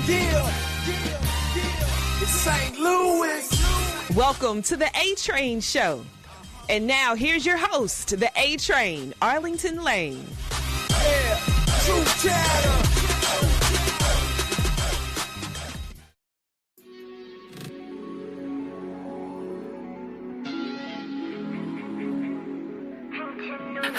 It's St. Louis. Welcome to the A-Train Show. And now here's your host, the A-Train, Arlington Lane. Yeah, Truth Chatter.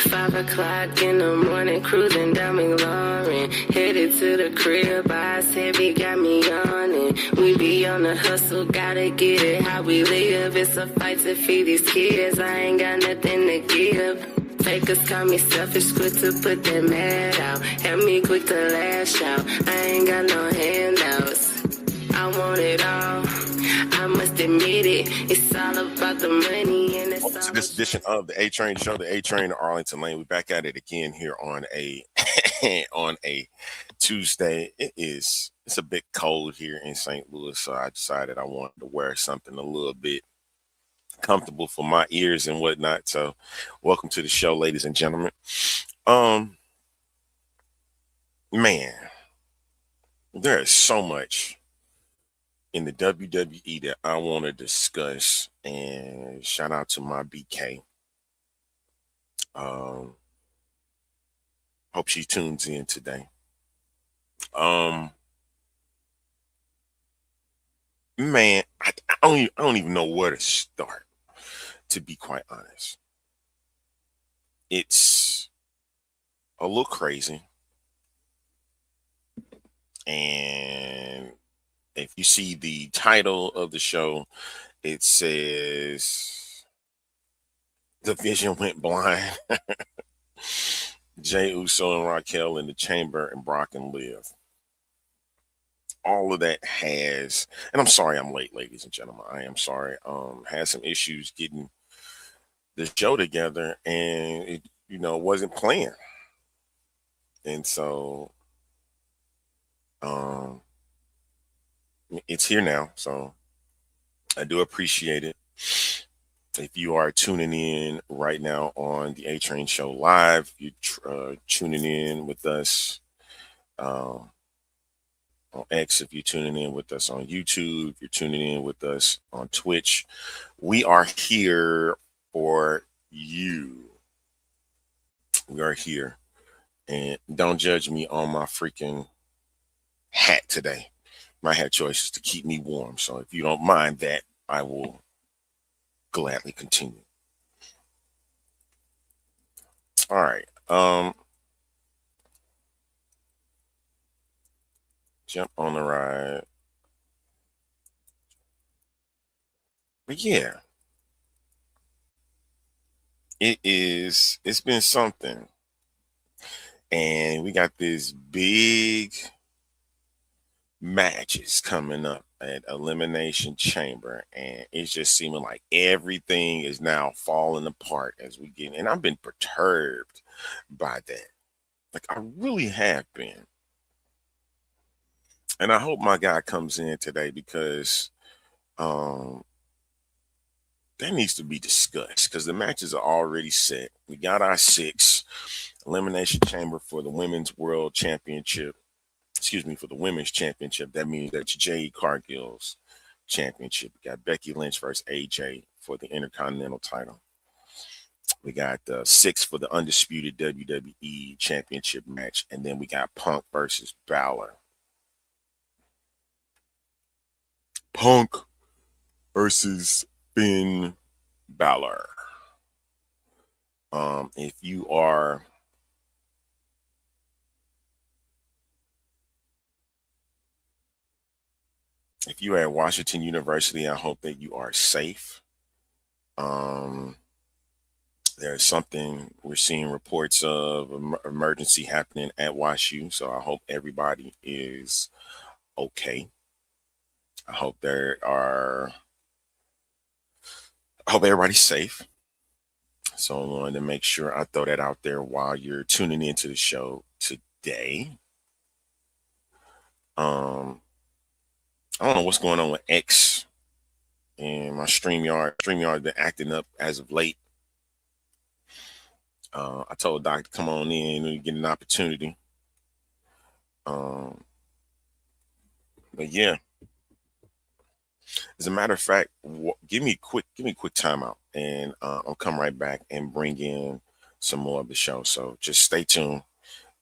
5 o'clock in the morning, cruising down McLaurin. Headed to the crib, eyes heavy, got me yawning. We be on the hustle, gotta get it how we live. It's a fight to feed these kids, I ain't got nothing to give. Fakers call me selfish, quick to put that mad out. Have me quick to lash out, I ain't got no handouts. I want it all, I must admit it. It's all about the money and it's Welcome to this edition of the A-Train Show, the A-Train Arlington Lane. We're back at it again here on a on a Tuesday. It's a bit cold here in St. Louis, so I decided I wanted to wear something a little bit comfortable for my ears and whatnot. So welcome to the show, ladies and gentlemen. Man, there is so much in the WWE that I want to discuss, and shout out to my BK. Hope she tunes in today. Man, I don't even know where to start, to be quite honest. It's a little crazy, and if you see the title of the show, it says The Vision Went Blind. Jey Uso and Raquel in the chamber and Brock and Liv. All of that has, and I'm sorry I'm late, ladies and gentlemen. I am sorry. Had some issues getting the show together, and it, wasn't planned. And so it's here now, so I do appreciate it. If you are tuning in right now on the A-Train Show live, you're tuning in with us on X. If you're tuning in with us on YouTube, if you're tuning in with us on Twitch, we are here for you. We are here. And don't judge me on my freaking hat today. My hat choice is to keep me warm. So if you don't mind that, I will gladly continue. All right. Jump on the ride. But yeah. It's been something. And we got this big matches coming up at Elimination Chamber, and it's just seeming like everything is now falling apart as we get, and I've been perturbed by that. Like, I really have been. And I hope my guy comes in today, because that needs to be discussed, because the matches are already set. We got our 6 Elimination Chamber for the Women's World Championship. For the Women's Championship. That means that's Jade Cargill's championship. We got Becky Lynch versus AJ for the Intercontinental title. We got 6 for the undisputed WWE Championship match. And then we got Punk versus Balor. Punk versus Finn Balor. If you are at Washington University, I hope that you are safe. There's something we're seeing reports of emergency happening at WashU, so I hope everybody is okay. I hope everybody's safe. So I wanted to make sure I throw that out there while you're tuning into the show today. I don't know what's going on with X and my StreamYard. StreamYard been acting up as of late. I told Doc to come on in and get an opportunity. But yeah, as a matter of fact, give me a quick timeout, and I'll come right back and bring in some more of the show. So just stay tuned.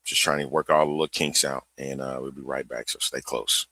Just trying to work all the little kinks out, and we'll be right back. So stay close.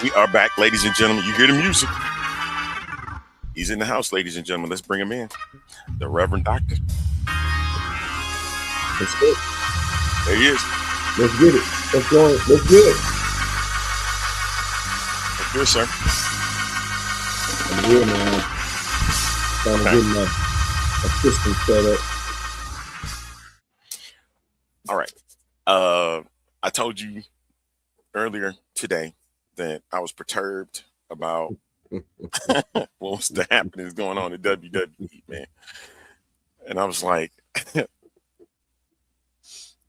We are back, ladies and gentlemen. You hear the music. He's in the house, ladies and gentlemen. Let's bring him in. The Reverend Doctor. Let's go. There he is. Let's get it. Let's go. Let's do it. Let's do it, sir. I'm here, man. Trying to get my system set up. All right. I told you earlier today that I was perturbed about what was the happenings going on in WWE, man. And I was like,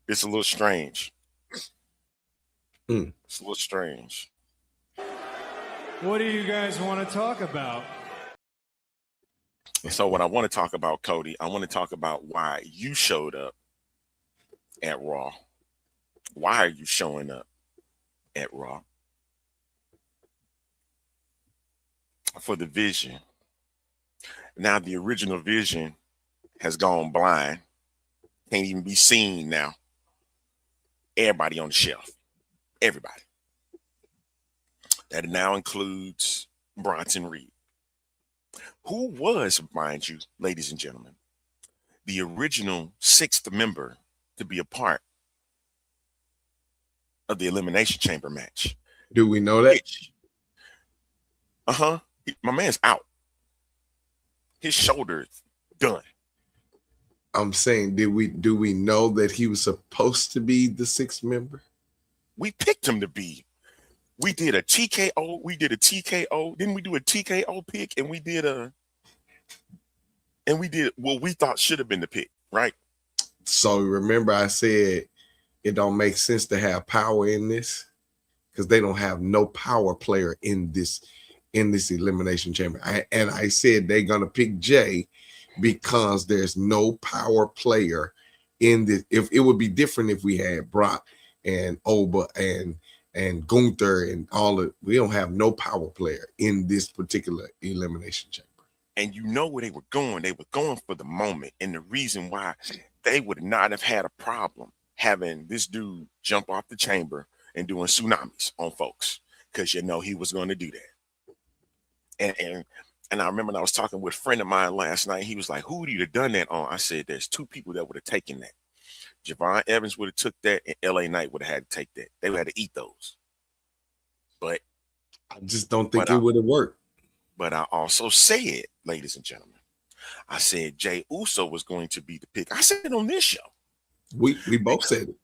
it's a little strange. It's a little strange. What do you guys want to talk about? And so what I want to talk about, Cody, I want to talk about why you showed up at Raw. Why are you showing up at Raw? For the Vision. Now the original Vision has gone blind. Can't even be seen now. Everybody on the shelf. Everybody. That now includes Bronson Reed, who was, mind you, ladies and gentlemen, the original sixth member to be a part of the Elimination Chamber match. Do we know that? My man's out. His shoulder's done. I'm saying, do we know that he was supposed to be the sixth member? We picked him to be. We did a TKO. Didn't we do a TKO pick? And we did what we thought should have been the pick, right? So remember I said it don't make sense to have power in this because they don't have no power player in this Elimination Chamber. I said they're gonna pick Jay because there's no power player in this. If it would be different if we had Brock and Oba and Gunther and all of, we don't have no power player in this particular Elimination Chamber. And you know where they were going. They were going for the moment. And the reason why they would not have had a problem having this dude jump off the chamber and doing tsunamis on folks, because you know he was going to do that. And I remember I was talking with a friend of mine last night. He was like, who would you have done that on? I said, there's two people that would have taken that. Javon Evans would have took that, and LA Knight would have had to take that. They would have to eat those. But I just don't think it would have worked. But I also said, ladies and gentlemen, I said Jey Uso was going to be the pick. I said it on this show. We both said it.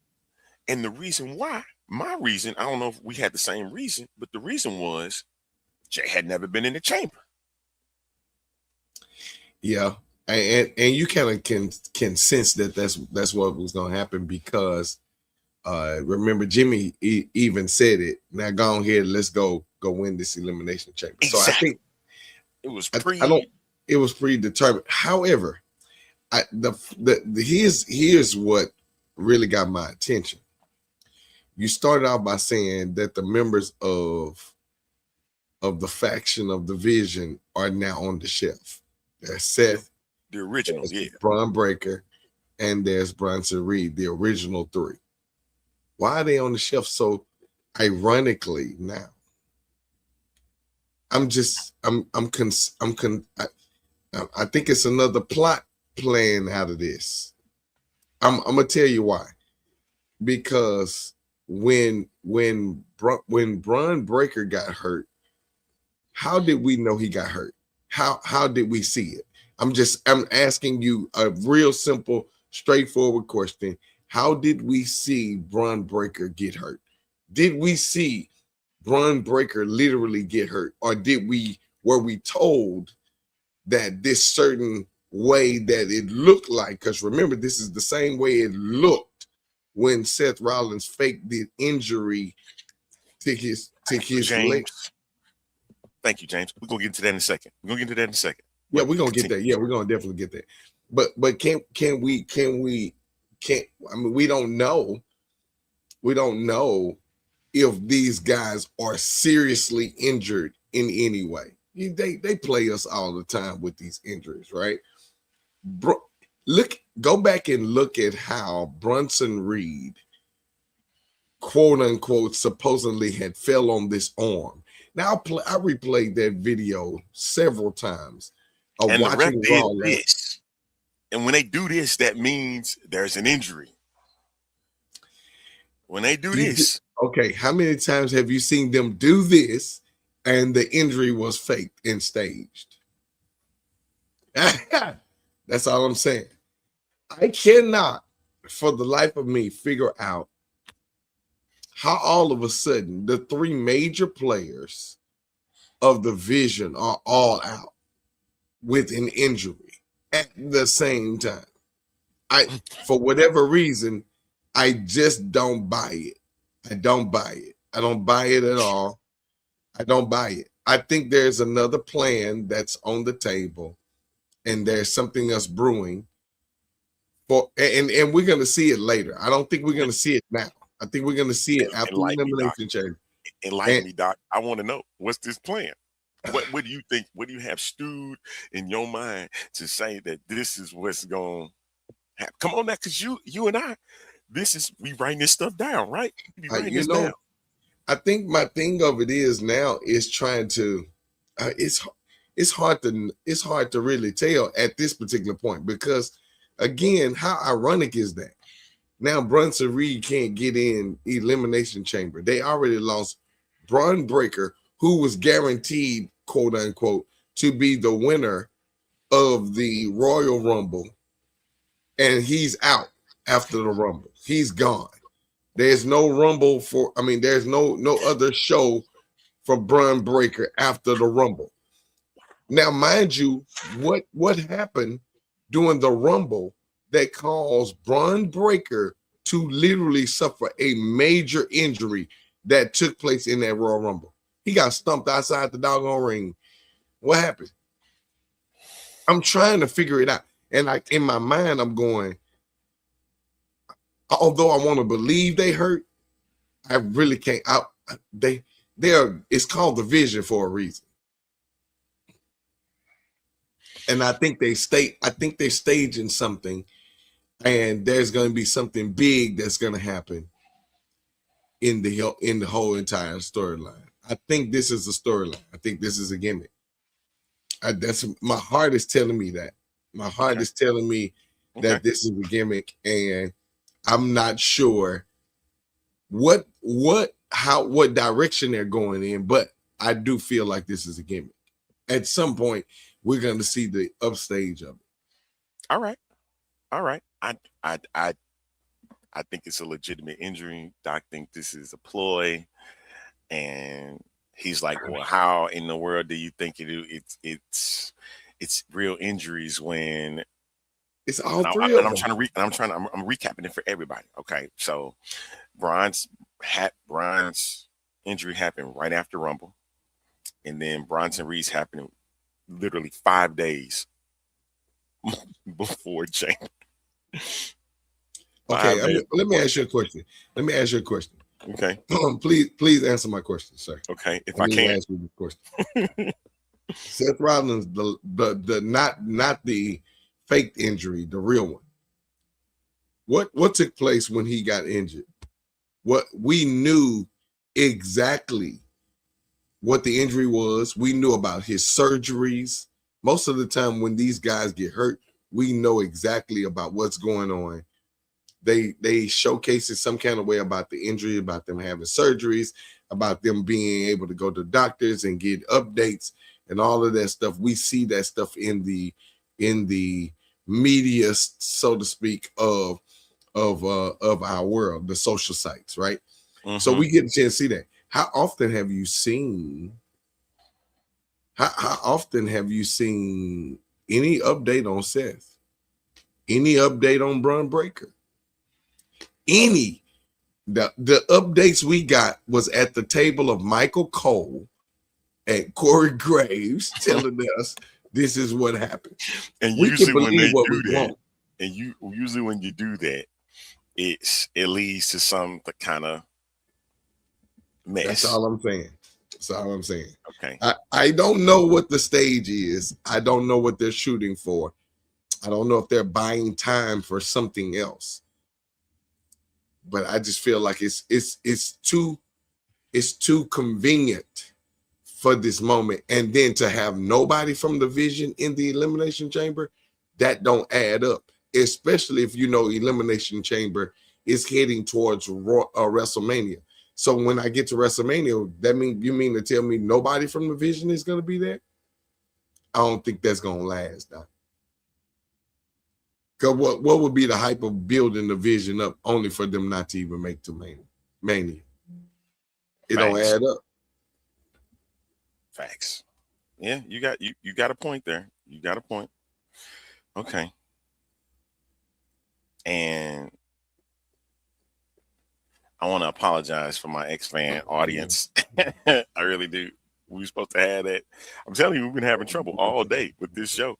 And the reason why, my reason, I don't know if we had the same reason, but the reason was Jay had never been in the chamber. Yeah. and you kind of can sense that that's what was going to happen because remember Jimmy even said it. Now go on here, let's go win this elimination chamber. Exactly. So I think it was it was predetermined. However, here's what really got my attention. You started out by saying that the members of the faction of the Vision are now on the shelf. There's Seth, the original, Braun Breaker, and there's Bronson Reed, the original three. Why are they on the shelf so ironically now? I think it's another plot playing out of this. I'm gonna tell you why. Because when Braun Breaker got hurt, how did we know he got hurt? How did we see it? I'm asking you a real simple, straightforward question. How did we see Braun Breaker get hurt? Did we see Braun Breaker literally get hurt, or were we told that this certain way that it looked like? Because remember, this is the same way it looked when Seth Rollins faked the injury to his leg. Thank you, James. We're gonna get into that in a second. Yeah, we're gonna get there. Yeah, we're gonna definitely get there. But I mean, we don't know if these guys are seriously injured in any way. They play us all the time with these injuries, right? Go back and look at how Bronson Reed, quote unquote, supposedly had fell on this arm. Now I replayed that video several times. And the ref did this. And when they do this, that means there's an injury. When they do this. Okay, how many times have you seen them do this and the injury was faked and staged? That's all I'm saying. I cannot, for the life of me, figure out how all of a sudden the three major players of the Vision are all out with an injury at the same time. For whatever reason, I just don't buy it. I don't buy it. I don't buy it at all. I don't buy it. I think there's another plan that's on the table, and there's something else brewing. And we're gonna see it later. I don't think we're gonna see it now. I think we're gonna see it after the elimination chamber. Enlighten me, Doc. I want to know, what's this plan? What do you think? What do you have stewed in your mind to say that this is what's going to happen? Come on now, because you and I, we writing this stuff down, right? We writing this down. I think my thing of it is now is trying to. It's hard to really tell at this particular point because, again, how ironic is that? Now Bronson Reed can't get in elimination chamber. They already lost Braun Breaker, who was guaranteed, quote unquote, to be the winner of the Royal Rumble, and he's out after the Rumble. He's gone. There's no Rumble there's no other show for Braun Breaker after the Rumble. Now, mind you, what happened during the Rumble that caused Braun Breaker to literally suffer a major injury that took place in that Royal Rumble? He got stumped outside the doggone ring. What happened? I'm trying to figure it out. And in my mind, I'm going, although I want to believe they hurt, I really can't. It's called the Vision for a reason. And I think they're staging something, and there's going to be something big that's going to happen in the whole entire storyline. I think this is a storyline. I think this is a gimmick. That's my heart is telling me that. My heart is telling me that this is a gimmick, and I'm not sure what direction they're going in, but I do feel like this is a gimmick. At some point, we're going to see the upstage of it. All right. I think it's a legitimate injury. Doc think this is a ploy, and he's like, "Well, how in the world do you think it's it's real injuries when It's all three of them. I'm recapping it for everybody. Okay, so Braun's injury happened right after Rumble, and then Bronson Reed's happened literally 5 days before Jay. Okay, let me ask you a question. Okay. Please answer my question, sir. Okay, if I can ask you this question. Seth Rollins, the not the faked injury, the real one. What took place when he got injured? What we knew exactly what the injury was. We knew about his surgeries. Most of the time when these guys get hurt, we know exactly about what's going on. They showcase it some kind of way about the injury, about them having surgeries, about them being able to go to doctors and get updates and all of that stuff. We see that stuff in the media, so to speak, of our world, the social sites, right? Mm-hmm. So we get a chance to see that. How often have you seen any update on Seth? Any update on Bron Breakker? The updates we got was at the table of Michael Cole and Corey Graves telling us this is what happened. And we usually when they do that, usually when you do that, it leads to some kind of mess. That's all I'm saying. Okay. I don't know what the stage is. I don't know what they're shooting for. I don't know if they're buying time for something else. But I just feel like it's too convenient for this moment. And then to have nobody from the Vision in the Elimination Chamber, that don't add up. Especially if you know Elimination Chamber is heading towards WrestleMania. So when I get to WrestleMania, you mean to tell me nobody from the Vision is going to be there? I don't think that's going to last now. Because what would be the hype of building the Vision up only for them not to even make to Mania? It don't add up. Facts. Yeah, you got a point there. You got a point. Okay. And I want to apologize for my ex-fan audience. I really do. We were supposed to have that. I'm telling you, we've been having trouble all day with this show.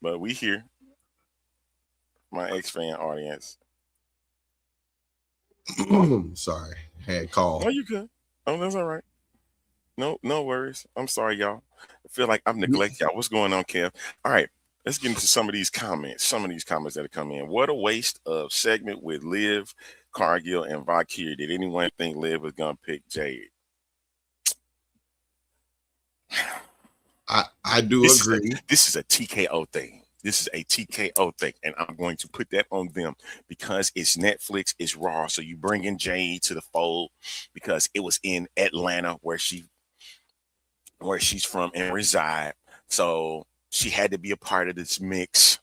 But we here. My ex-fan audience. Sorry, had call. Oh, you good? Oh, that's all right. No worries. I'm sorry, y'all. I feel like I'm neglecting y'all. What's going on, Kev? All right, let's get into some of these comments. Some of these comments that have come in. What a waste of segment with Liv, Cargill, and Valkyrie. Did anyone think Liv was gonna pick Jade? I do agree. This is a TKO thing. This is a TKO thing, and I'm going to put that on them because it's Netflix, it's Raw. So you bring in Jade to the fold because it was in Atlanta where she's from and reside. So she had to be a part of this mix.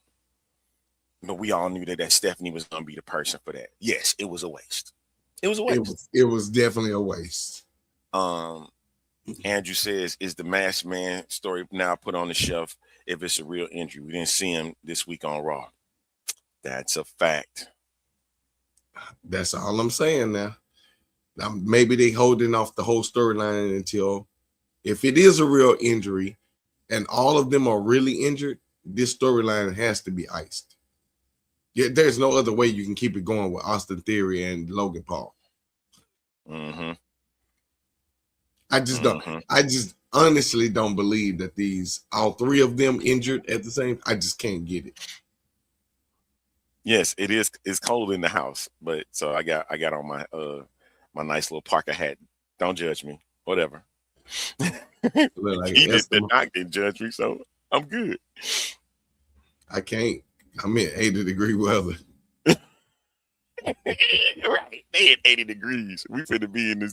But we all knew that Stephanie was going to be the person for that. Yes, it was a waste. It was a waste. It was definitely a waste. Andrew says, is the Masked Man story now put on the shelf if it's a real injury? We didn't see him this week on Raw. That's a fact. That's all I'm saying now. Maybe they holding off the whole storyline until if it is a real injury and all of them are really injured, this storyline has to be iced. Yeah, there's no other way you can keep it going with Austin Theory and Logan Paul. Mm-hmm. I just honestly don't believe that all three of them injured at the same. I just can't get it. Yes, it is. It's cold in the house, but so I got on my my nice little parka hat. Don't judge me. Whatever. He did not judge me, so I'm good. I can't. I'm in 80-degree weather. Right. They at 80 degrees. We finna be in the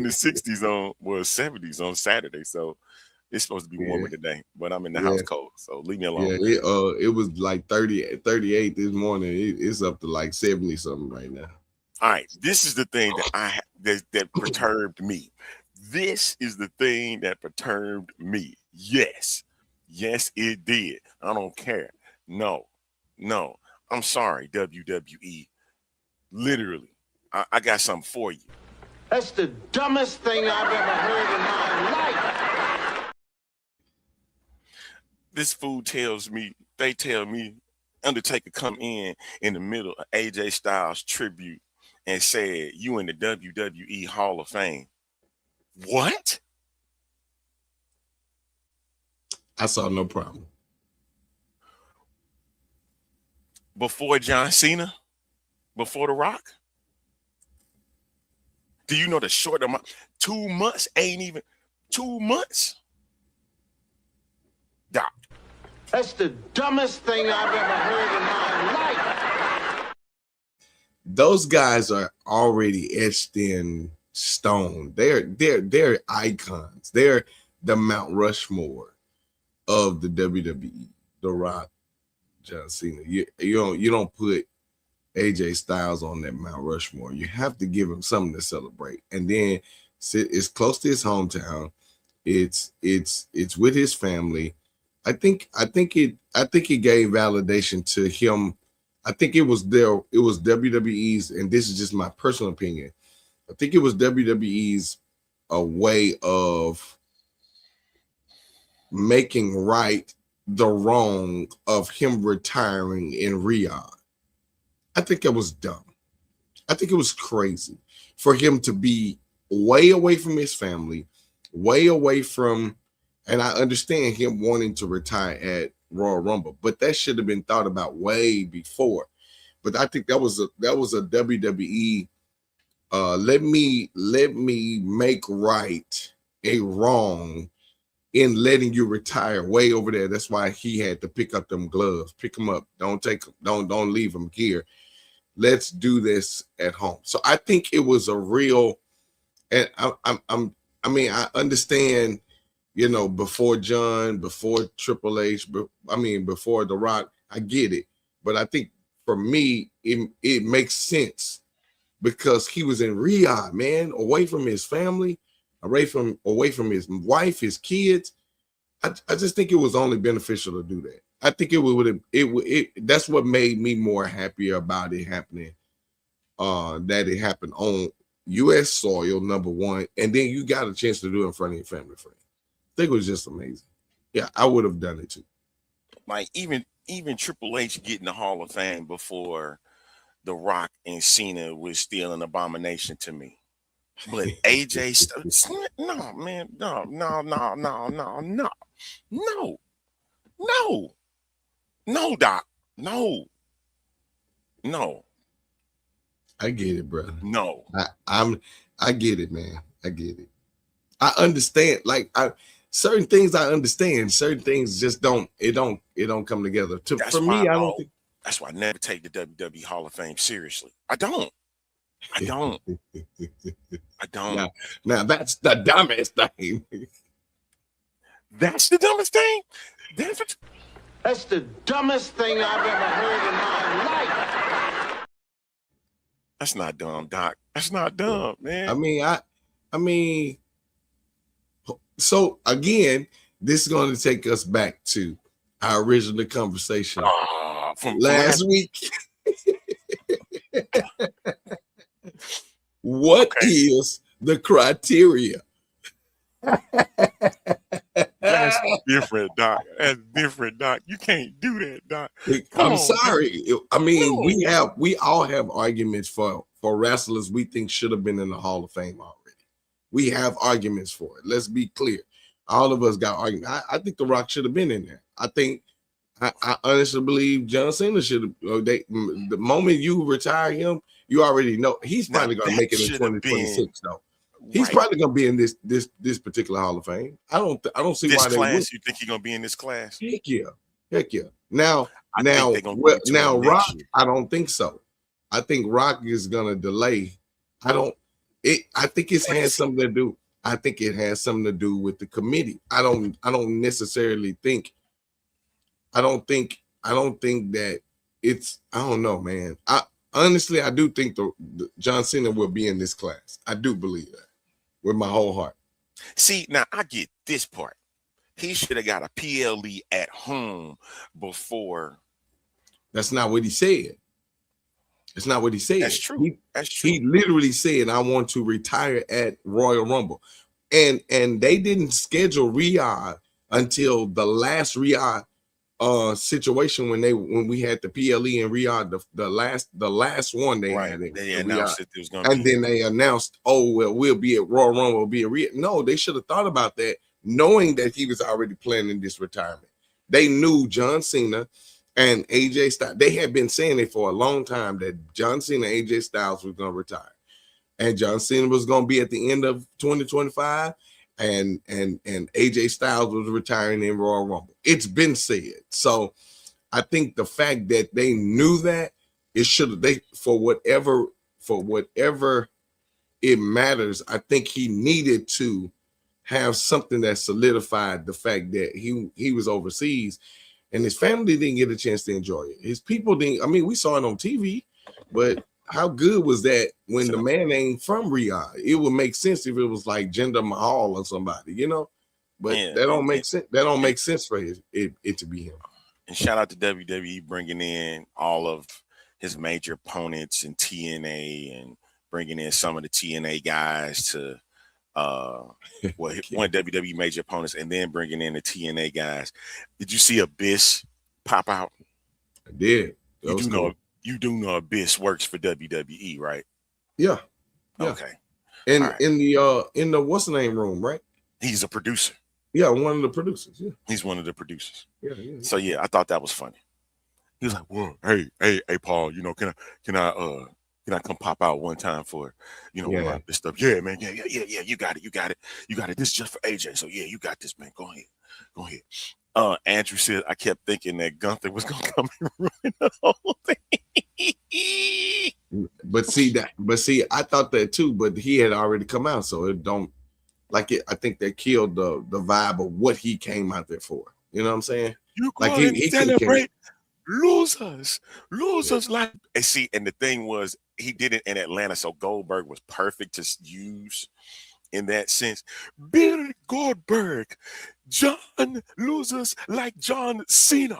60s 70s on Saturday. So it's supposed to be warmer today. But I'm in the house cold. So leave me alone. Yeah, it was like 38 this morning. It's up to like 70 something right now. All right. This is the thing that perturbed me. This is the thing that perturbed me. Yes. Yes, it did. I don't care. No. I'm sorry, WWE. Literally, I got something for you. That's the dumbest thing I've ever heard in my life. This fool they tell me, Undertaker come in the middle of AJ Styles tribute and said, "You in the WWE Hall of Fame." What? I saw no problem. Before John Cena? Before The Rock? Do you know the short amount? 2 months ain't even 2 months. Doc. That's the dumbest thing I've ever heard in my life. Those guys are already etched in stone. They're icons. They're the Mount Rushmore of the WWE. The Rock, John Cena. You don't put AJ Styles on that Mount Rushmore. You have to give him something to celebrate. And then it's close to his hometown. It's with his family. I think it gave validation to him. I think it was WWE's, and this is just my personal opinion. I think it was WWE's a way of making right the wrong of him retiring in Riyadh. I think it was dumb. I think it was crazy for him to be way away from his family, way away from, and I understand him wanting to retire at Royal Rumble, but that should have been thought about way before. But I think that was a WWE. Let me make right a wrong in letting you retire way over there. That's why he had to pick up them gloves, pick them up. Don't leave them here. Let's do this at home. So I think it was a real, and I understand, before John, before Triple H, before The Rock, I get it. But I think for me, it makes sense because he was in Riyadh, man, away from his family, away from his wife, his kids. I just think it was only beneficial to do that. I think that's what made me more happier about it happening. That it happened on U.S. soil, number one, and then you got a chance to do it in front of your family friend. I think it was just amazing. Yeah, I would have done it too. Like even Triple H getting the Hall of Fame before The Rock and Cena was still an abomination to me. But AJ, no, man, no, Doc, no. I get it, brother. No, I get it, man. I get it. I understand. Like certain things I understand. Certain things just don't come together. For me, I don't think. That's why I never take the WWE Hall of Fame seriously. I don't. Now that's the dumbest thing. That's the dumbest thing. That's the dumbest thing I've ever heard in my life. That's not dumb, Doc. That's not dumb, man. I mean, so again, this is going to take us back to our original conversation from last week. What is the criteria? That's different, Doc. That's different, Doc. You can't do that, Doc. I'm sorry. I mean, we all have arguments for wrestlers we think should have been in the Hall of Fame already. We have arguments for it. Let's be clear. All of us got arguments. I think The Rock should have been in there. I honestly believe John Cena should have. The moment you retire him, you already know he's probably going to make it in 2026. Though he's probably going to be in this particular Hall of Fame. I don't see this why they would. You think he's going to be in this class? Heck yeah. Now, Rock. I don't think so. I think Rock is going to delay. I think it has something to do. I think it has something to do with the committee. I don't necessarily think. I don't think that it's. I don't know, man. Honestly, I do think the John Cena will be in this class. I do believe that with my whole heart. See, now I get this part. He should have got a PLE at home before. That's not what he said. That's not what he said. That's true. That's true. He literally said, "I want to retire at Royal Rumble," and they didn't schedule Riyadh until the last Riyadh situation when we had the PLE in Riyadh, the last one they had it. They announced that there was going to and then they announced, "Oh well, we'll be at Royal Rumble, we'll be at Riyadh." No, they should have thought about that, knowing that he was already planning this retirement. They knew John Cena and AJ Styles. They had been saying it for a long time that John Cena and AJ Styles was going to retire, and John Cena was going to be at the end of 2025, and AJ Styles was retiring in Royal Rumble. It's been said. So I think the fact that they knew that, it should have, they for whatever it matters, I think he needed to have something that solidified the fact that he was overseas and his family didn't get a chance to enjoy it. His people didn't. I mean, we saw it on TV, but how good was that when the man ain't from Riyadh? It would make sense if it was like Jinder Mahal or somebody, you know. But that don't make sense. That don't make sense for it to be him. And shout out to WWE bringing in all of his major opponents in TNA and bringing in some of the TNA guys to one WWE major opponents, and then bringing in the TNA guys. Did you see Abyss pop out? I did. You do know Abyss works for WWE, right? Yeah. Okay. And right. in the what's the name room, right? He's a producer. Yeah, one of the producers. Yeah. He's one of the producers. Yeah. So yeah, I thought that was funny. He was like, "Whoa, hey, Paul, you know, can I come pop out one time for, this stuff?" Yeah, man. Yeah. You got it. This is just for AJ. So yeah, you got this, man. Go ahead. Andrew said, I kept thinking that Gunther was gonna come and ruin the whole thing. But see, I thought that too, but he had already come out, so it don't like it. I think that killed the vibe of what he came out there for. You know what I'm saying? You like he celebrate losers like, and see, and the thing was, he did it in Atlanta, so Goldberg was perfect to use in that sense. Bill Goldberg, John losers like John Cena,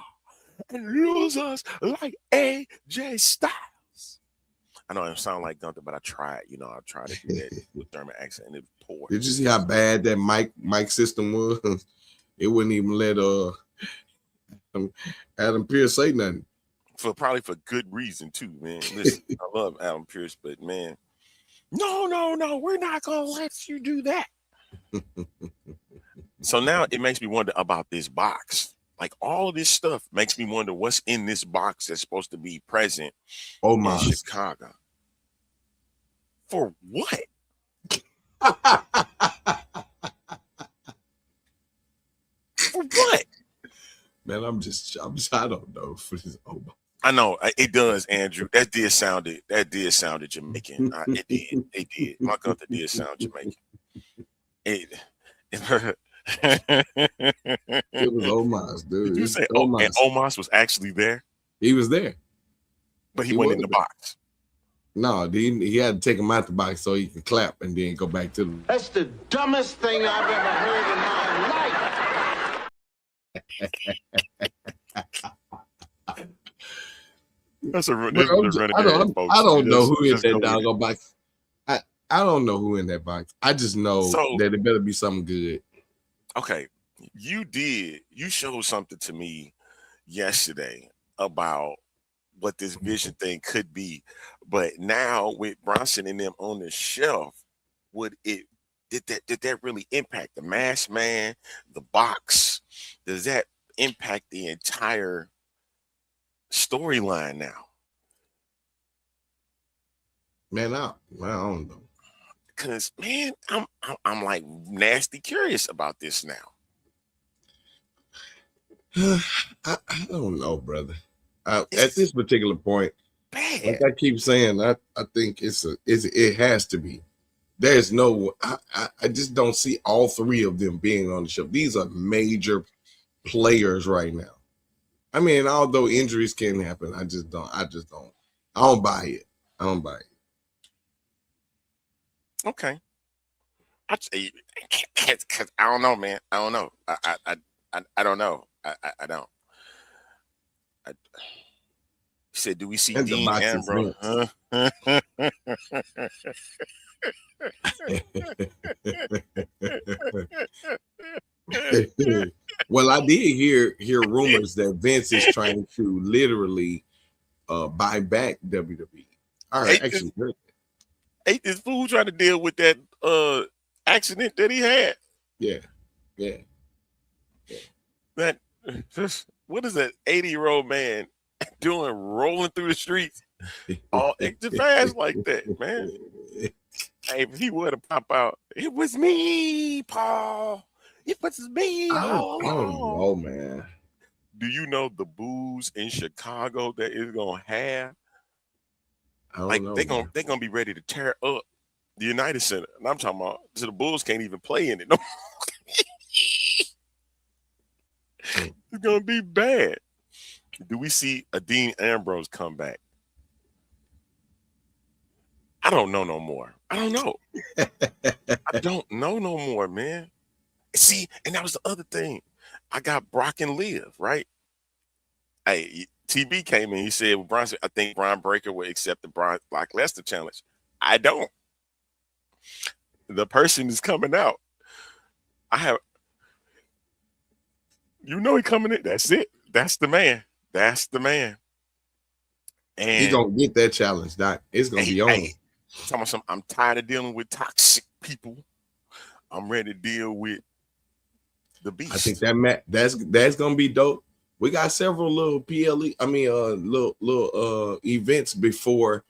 and losers like AJ Styles. I know I sound like Gunther, but I tried. I tried to do that with German accent, and it was poor. Did you see how bad that mic system was? It wouldn't even let Adam Pearce say nothing. Probably for good reason too, man. Listen, I love Adam Pearce, but man, no, we're not gonna let you do that. So now it makes me wonder about this box. Like, all of this stuff makes me wonder what's in this box that's supposed to be present in Chicago. For what? For what? Man, I don't know for this. I know it does, Andrew. That did sound Jamaican. It did. My Gunther did sound Jamaican. It was Omos, dude. Did you say Omos? And Omos was actually there? He was there, but he went in the box. No, he had to take him out the box so he can clap and then go back to them. That's the dumbest thing I've ever heard in my life. I don't know who in that doggone box. I don't know who in that box. I just know that it better be something good. Okay, you showed something to me yesterday about what this vision thing could be, but now with Bronson and them on the shelf, did that really impact the Masked Man, the box? Does that impact the entire storyline now? Man, I don't know. Cause man, I'm like nasty curious about this now. I don't know, brother. At this particular point, like I keep saying, I think it has to be. There's no. I just don't see all three of them being on the show. These are major players right now. I mean, although injuries can happen, I don't buy it. Okay. Because I don't know, man. I don't know. I don't know. I don't. I, he said, "Do we see And the Dean box is Ambrose?" mint. Well, I did hear rumors that Vince is trying to literally buy back WWE. All right, Ain't this, actually heard ain't this fool trying to deal with that accident that he had? that. Yeah. That what is that 80-year-old man doing rolling through the streets all extra fast like that, man? Hey, if he would have popped out, it was me, Paul. It was me all I don't along. know, man. Do you know the booze in Chicago that is gonna have? I don't Like know. they're gonna be ready to tear up the United Center. And I'm talking about so the Bulls can't even play in it. No. It's gonna be bad. Do we see a Dean Ambrose come back? I don't know no more. I don't know. I don't know no more, man. See, and that was the other thing. I got Brock and Liv, right? Hey, TB came in. He said, well, Brian, I think Brian Breaker will accept the Brock Lesnar challenge. I don't. The person is coming out. He coming in. That's it. That's the man. That's the man. And He gonna get that challenge, Doc. It's gonna be on. I'm tired of dealing with toxic people. I'm ready to deal with the beast. I think that's gonna be dope. We got several little little events before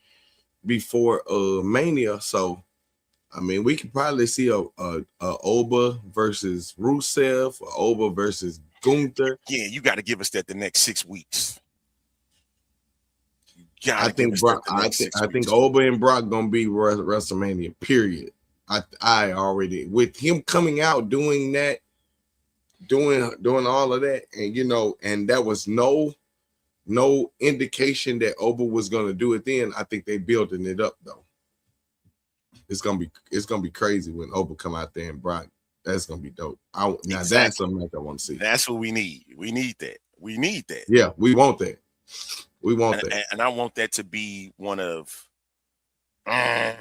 Mania. So I mean, we could probably see a Oba versus Rusev, or Oba versus Gunther. Yeah, you got to give us that the next 6 weeks. I think Oba and Brock gonna be WrestleMania. Period. I already, with him coming out doing that, doing all of that, and and that was no indication that Oba was gonna do it then. I think they building it up though. It's gonna be crazy when Oba come out there and Brock. That's gonna be dope. That's something that I want to see. That's what we need. We need that. We need that. Yeah, we want that. We want that. And I want that to be one of. I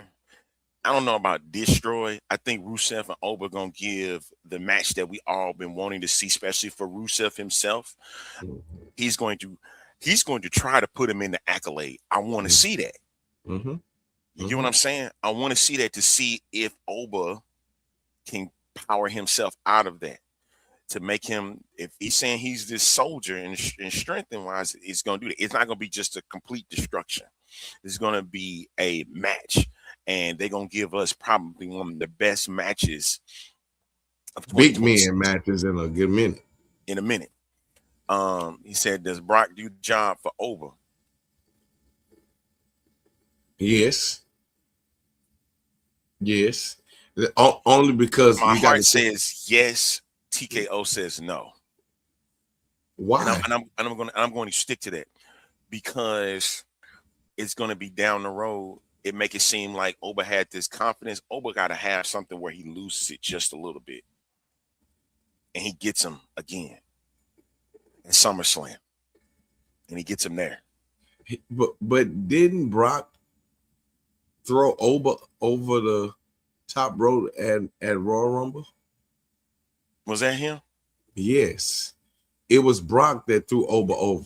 don't know about destroy. I think Rusev and Oba gonna give the match that we all been wanting to see, especially for Rusev himself. Mm-hmm. He's going to try to put him in the accolade. I want to see that. Mm-hmm. You get what I'm saying? I want to see that to see if Oba can power himself out of that, to make him, if he's saying he's this soldier and strength and wise, it's going to do that. It's not going to be just a complete destruction. It's going to be a match, and they're going to give us probably one of the best matches of big men matches in a good minute. In a minute. He said, does Brock do the job for Oba? Yes. Only because my heart says yes. TKO says no. Why? And I'm going to stick to that, because it's going to be down the road. It make it seem like Oba had this confidence. Oba got to have something where he loses it just a little bit, and he gets him again in SummerSlam, and he gets him there. But didn't Brock throw Oba over the top rope at Royal Rumble? Was that him? Yes. It was Brock that threw Oba over.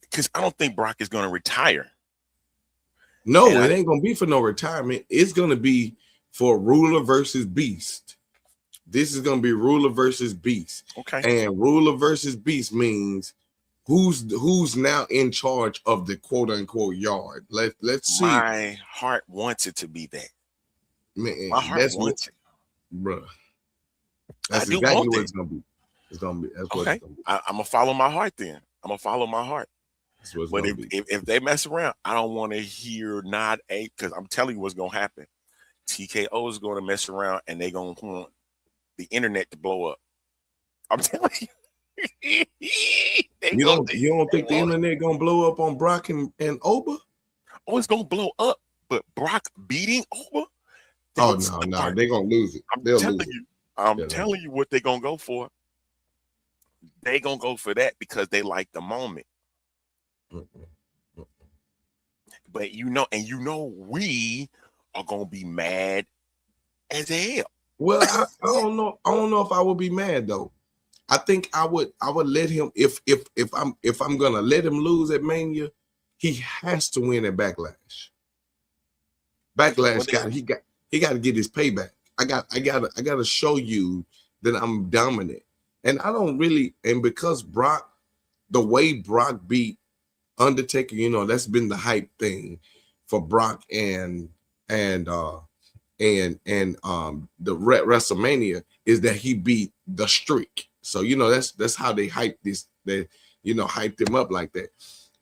Because I don't think Brock is going to retire. No, it ain't going to be for no retirement. It's going to be for Ruler versus Beast. This is going to be Ruler versus Beast. Okay. And Ruler versus Beast means who's now in charge of the quote unquote yard. Let's see. My heart wants it to be that. Man, my heart wants it, bro. That's exactly what it's gonna be. It's gonna be. That's what it's gonna be. I'm gonna follow my heart then. I'm gonna follow my heart. But if they mess around, I don't want to hear not a, because I'm telling you what's gonna happen. TKO is gonna mess around and they're gonna want the internet to blow up. I'm telling you. You don't think the internet gonna blow up on Brock and Oba? Oh, it's gonna blow up, but Brock beating Oba? Oh no, they're gonna lose it. I'm telling you what they're gonna go for. They gonna go for that because they like the moment. But we are gonna be mad as hell. Well, I don't know. I don't know if I would be mad though. I think I would let him if I'm gonna let him lose at Mania, he has to win at Backlash. Backlash he got to get his payback. I got to show you that I'm dominant. And I don't really, and because Brock, the way Brock beat Undertaker, that's been the hype thing for Brock and the WrestleMania is that he beat the streak. So that's how they hype this. They hyped him up like that.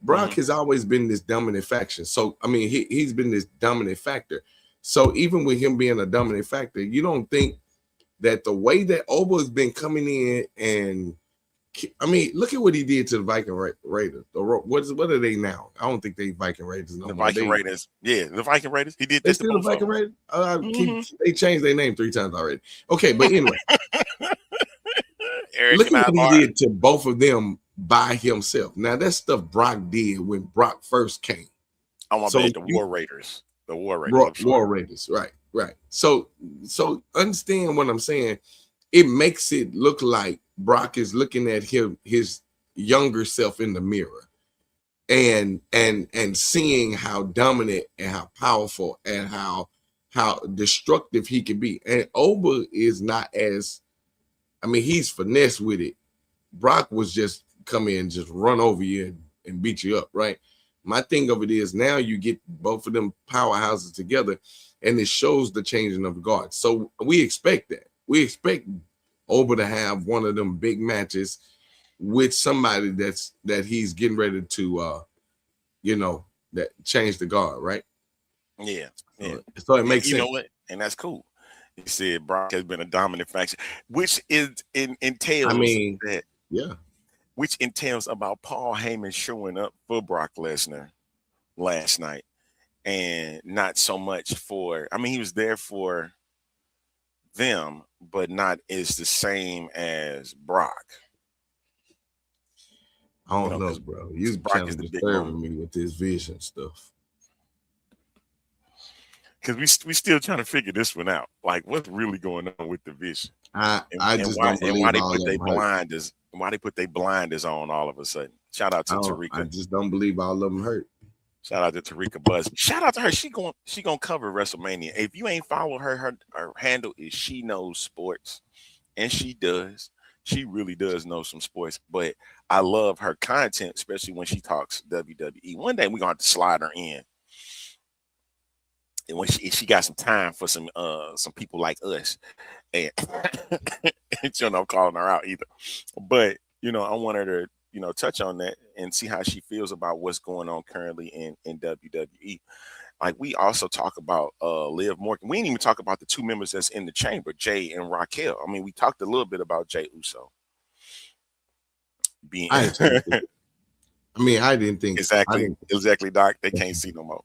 Brock has always been this dominant faction. So I mean, he's been this dominant factor. So even with him being a dominant factor, you don't think that the way that Oba has been coming in and I mean, look at what he did to the Viking Raiders. What are they now? I don't think they Viking Raiders no more. Viking Raiders. Yeah, the Viking Raiders. He did this to both the Viking Raiders. They changed their name 3 times already. Okay, but anyway, look at what he did to both of them by himself. Now that's stuff Brock did when Brock first came. I want to the War Raiders. The War Raiders. War Raiders. Right. So understand what I'm saying. It makes it look like Brock is looking at his younger self in the mirror and seeing how dominant and how powerful and how destructive he can be. And Oba is not as, I mean, he's finesse with it. Brock was just come in, just run over you and beat you up, right? My thing of it is now you get both of them powerhouses together and it shows the changing of the guard. So we expect that. We expect Oba to have one of them big matches with somebody that he's getting ready to that change the guard, right? Yeah. So it makes sense. You know what? And that's cool. He said Brock has been a dominant faction, which entails that. Yeah. Which entails about Paul Heyman showing up for Brock Lesnar last night and not so much for, I mean, he was there for them, but not as the same as Brock. I don't know, bro. You're kind of disturbing me with this vision stuff. Because we still trying to figure this one out. Like, what's really going on with the vision? I just don't believe why they put their blinders. Why they put their blinders on all of a sudden? Shout out to Tarika. I just don't believe all of them hurt. Shout out to Tarika Buzz. Shout out to her. She gonna cover WrestleMania. If you ain't follow her handle is She Knows Sports, and she does. She really does know some sports. But I love her content, especially when she talks WWE. One day we're gonna have to slide her in, and when she got some time for some people like us, and I'm calling her out either. But I want her to touch on that and see how she feels about what's going on currently in WWE. Like we also talk about Liv Morgan. We didn't even talk about the 2 members that's in the chamber, JEY and Raquel. I mean, we talked a little bit about Jey Uso being. I didn't think exactly, Doc. They can't see no more.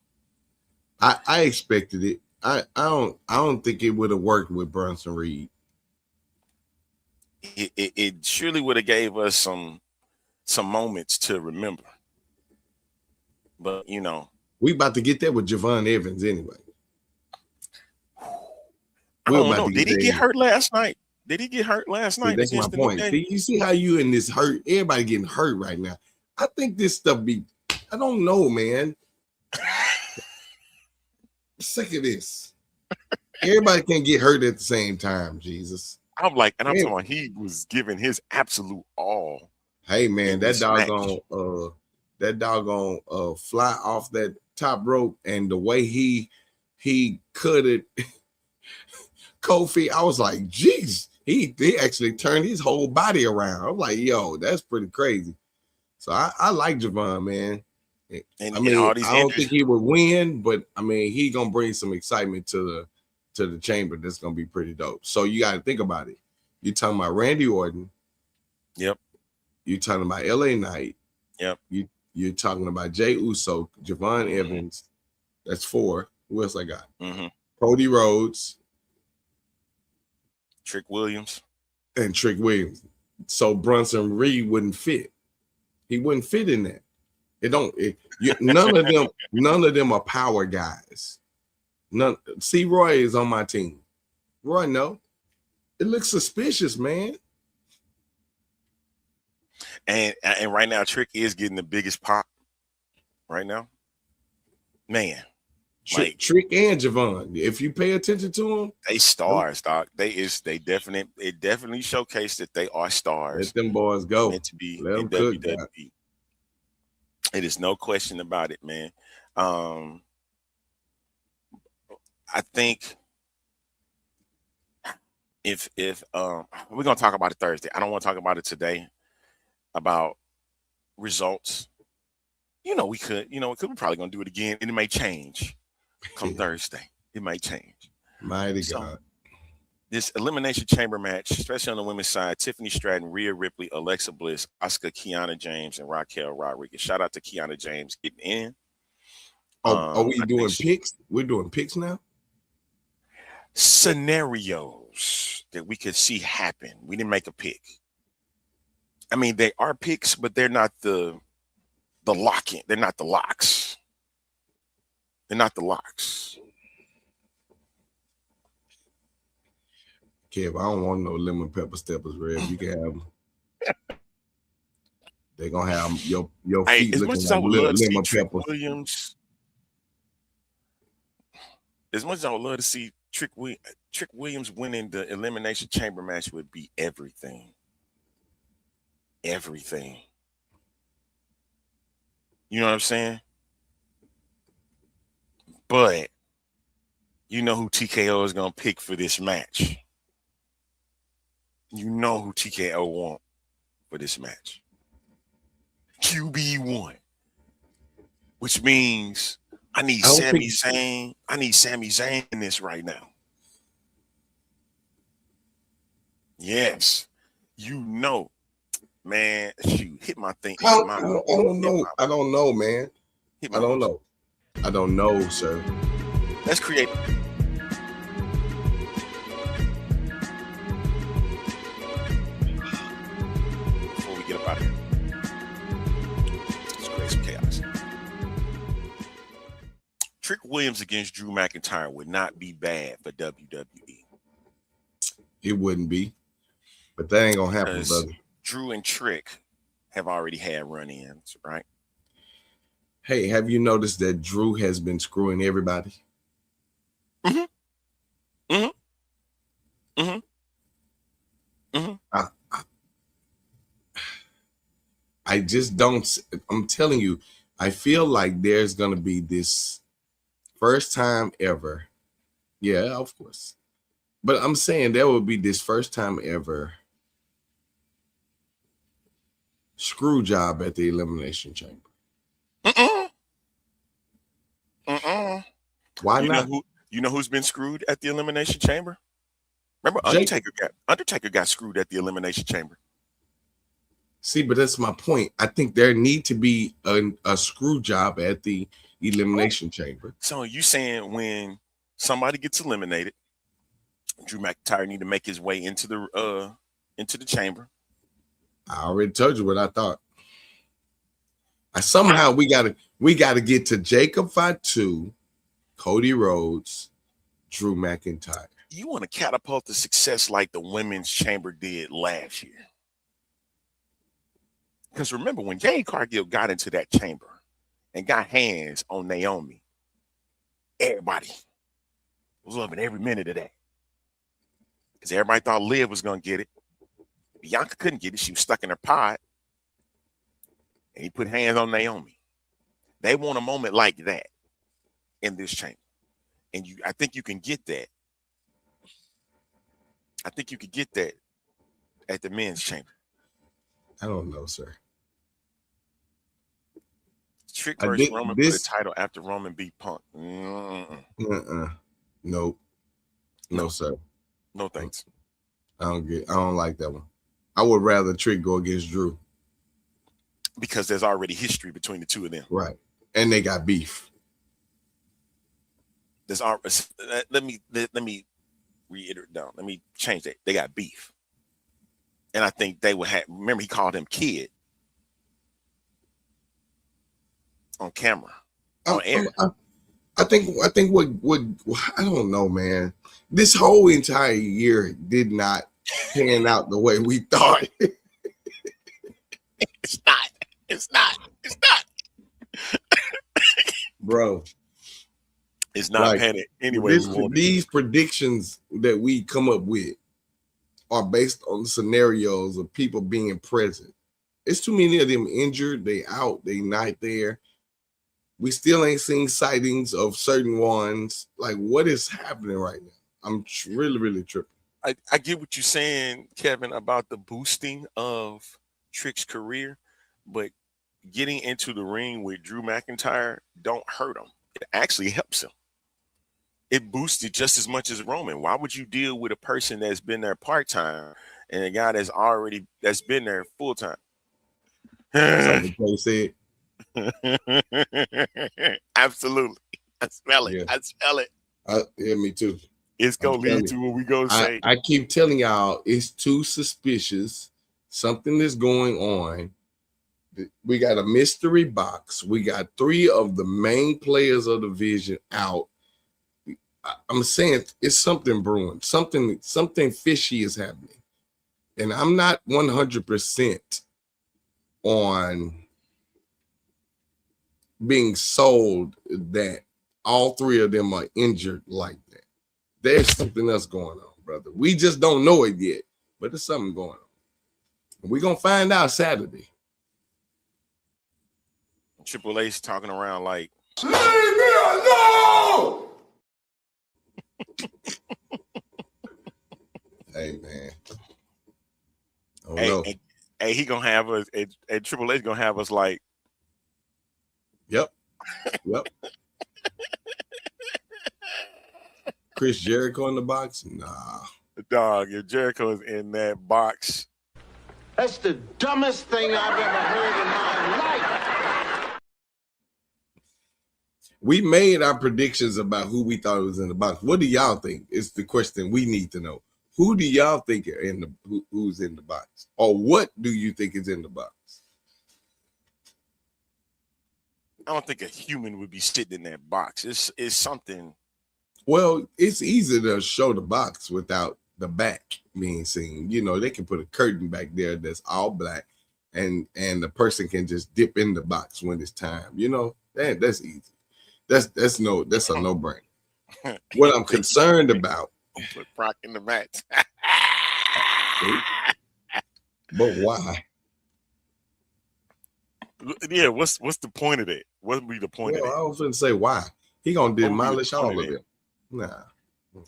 I expected it. I don't think it would have worked with Bronson Reed. It surely would have gave us some moments to remember. But we about to get that with Javon Evans anyway. I don't know. Did he get hurt last night? That's my point. You see how you in this hurt? Everybody getting hurt right now. I think this stuff I don't know, man. Sick of this. Everybody can't get hurt at the same time, Jesus. I'm talking about he was giving his absolute all. Hey man, that doggone fly off that top rope and the way he cut it, Kofi, I was like, geez, he actually turned his whole body around. I'm like, yo, that's pretty crazy. So I like Javon, man. And I mean, I don't think he would win, but I mean, he gonna bring some excitement to the chamber. That's gonna be pretty dope. So you got to think about it. You're talking about Randy Orton. Yep. You're talking about LA Knight. Yep. You're talking about Jey Uso, Javon Evans. That's 4. Who else I got? Cody Rhodes, Trick Williams. so Brunson Reed wouldn't fit. He wouldn't fit in that. None of them are power guys. None. See, Roy is on my team. Roy, no. It looks suspicious, man. And right now, Trick is getting the biggest pop right now. Man. Trick and Javon. If you pay attention to them, they stars, dog. It definitely showcased that they are stars. Let them boys go. Meant to be Let in them WWE. cook, it is no question about it, man. I think if we're gonna talk about it Thursday, I don't want to talk about it today about results. We could. We're probably gonna do it again, and it may change come Thursday. It might change. Mighty God. This Elimination Chamber match, especially on the women's side, Tiffany Stratton, Rhea Ripley, Alexa Bliss, Asuka, Kiana James, and Raquel Rodriguez. Shout out to Kiana James getting in. Are we doing picks? We're doing picks now? Scenarios that we could see happen. We didn't make a pick. I mean, they are picks, but they're not the lock-in. They're not the locks. They're not the locks. Kev, I don't want no lemon pepper steppers, Red. You can have them. They're gonna have your feet as looking much as like I would love to see lemon Trick peppers. Williams, as much as I would love to see Trick Williams winning the Elimination Chamber match would be everything. Everything. You know what I'm saying? But you know who TKO is going to pick for this match. You know who TKO want for this match. QB1. Which means I need Sami Zayn. I need Sami Zayn in this right now. Yes. Man, shoot, hit my thing. I don't know, man. I don't know. I don't know, sir. Let's create. Before we get up out of here, let's create some chaos. Trick Williams against Drew McIntyre would not be bad for WWE. It wouldn't be, but that ain't gonna happen, brother. Drew and Trick have already had run-ins, right? Hey, have you noticed that Drew has been screwing everybody? I just don't. I'm telling you, I feel like there's gonna be this first time ever. Yeah, of course. But I'm saying there will be this first time ever screw job at the Elimination Chamber. Why not? You know who's been screwed at the Elimination Chamber? Remember, Undertaker got screwed at the Elimination Chamber. See, but that's my point. I think there need to be a screw job at the Elimination Chamber. So you saying when somebody gets eliminated, Drew McIntyre need to make his way into the chamber? I already told you what I thought. Somehow we gotta get to Jacob Fatu, Cody Rhodes, Drew McIntyre. You want to catapult the success like the women's chamber did last year. Because remember, when Jade Cargill got into that chamber and got hands on Naomi, everybody was loving every minute of that. Because everybody thought Liv was going to get it. Bianca couldn't get it. She was stuck in her pod. And he put hands on Naomi. They want a moment like that in this chamber. And I think you can get that. I think you could get that at the men's chamber. I don't know, sir. Trick versus Roman for the title after Roman beat Punk. Nope. No, sir. No thanks. I don't like that one. I would rather Trick go against Drew. Because there's already history between the two of them. Right. And they got beef. Let me reiterate down. Let me change that. They got beef. And I think they would have. Remember, he called him kid on camera, on air. I think what I don't know, man. This whole entire year did not pan out the way we thought. It's not. It's not. It's not. Bro. It's not panning anyway. These predictions that we come up with are based on scenarios of people being present. It's too many of them injured. They out. They not there. We still ain't seen sightings of certain ones. Like, what is happening right now? I'm really, really tripping. I get what you're saying, Kevin, about the boosting of Trick's career, but getting into the ring with Drew McIntyre don't hurt him. It actually helps him. It boosted just as much as Roman. Why would you deal with a person that's been there part-time and a guy that's been there full-time? Something Clay said. Absolutely. I smell it. Yeah. I smell it. Yeah, me too. It's gonna lead to what we gonna say. I keep telling y'all, it's too suspicious. Something is going on. We got a mystery box. We got 3 of the main players of the division out. I'm saying it's something brewing. Something fishy is happening. And I'm not 100% on being sold that all 3 of them are injured like that. There's something else going on, brother. We just don't know it yet, but there's something going on. We're going to find out Saturday. Triple H talking around like, leave me alone! Hey, man. Hey, he gonna have us. And Triple H gonna have us like, yep. Chris Jericho in the box? Nah. Dog, if Jericho is in that box. That's the dumbest thing I've ever heard in my life. We made our predictions about who we thought was in the box. What do y'all think? Is the question we need to know. Who do y'all think are in the who's in the box? Or what do you think is in the box? I don't think a human would be sitting in that box. It's something. Well, it's easy to show the box without the back being seen. You know, they can put a curtain back there that's all black, and the person can just dip in the box when it's time. You know, that's easy. That's a no-brainer. What I'm concerned about. Put Brock in the match. But why? Yeah, what's the point of it? What would be the point of it? I was going to say why. He gonna demolish all of them. Nah.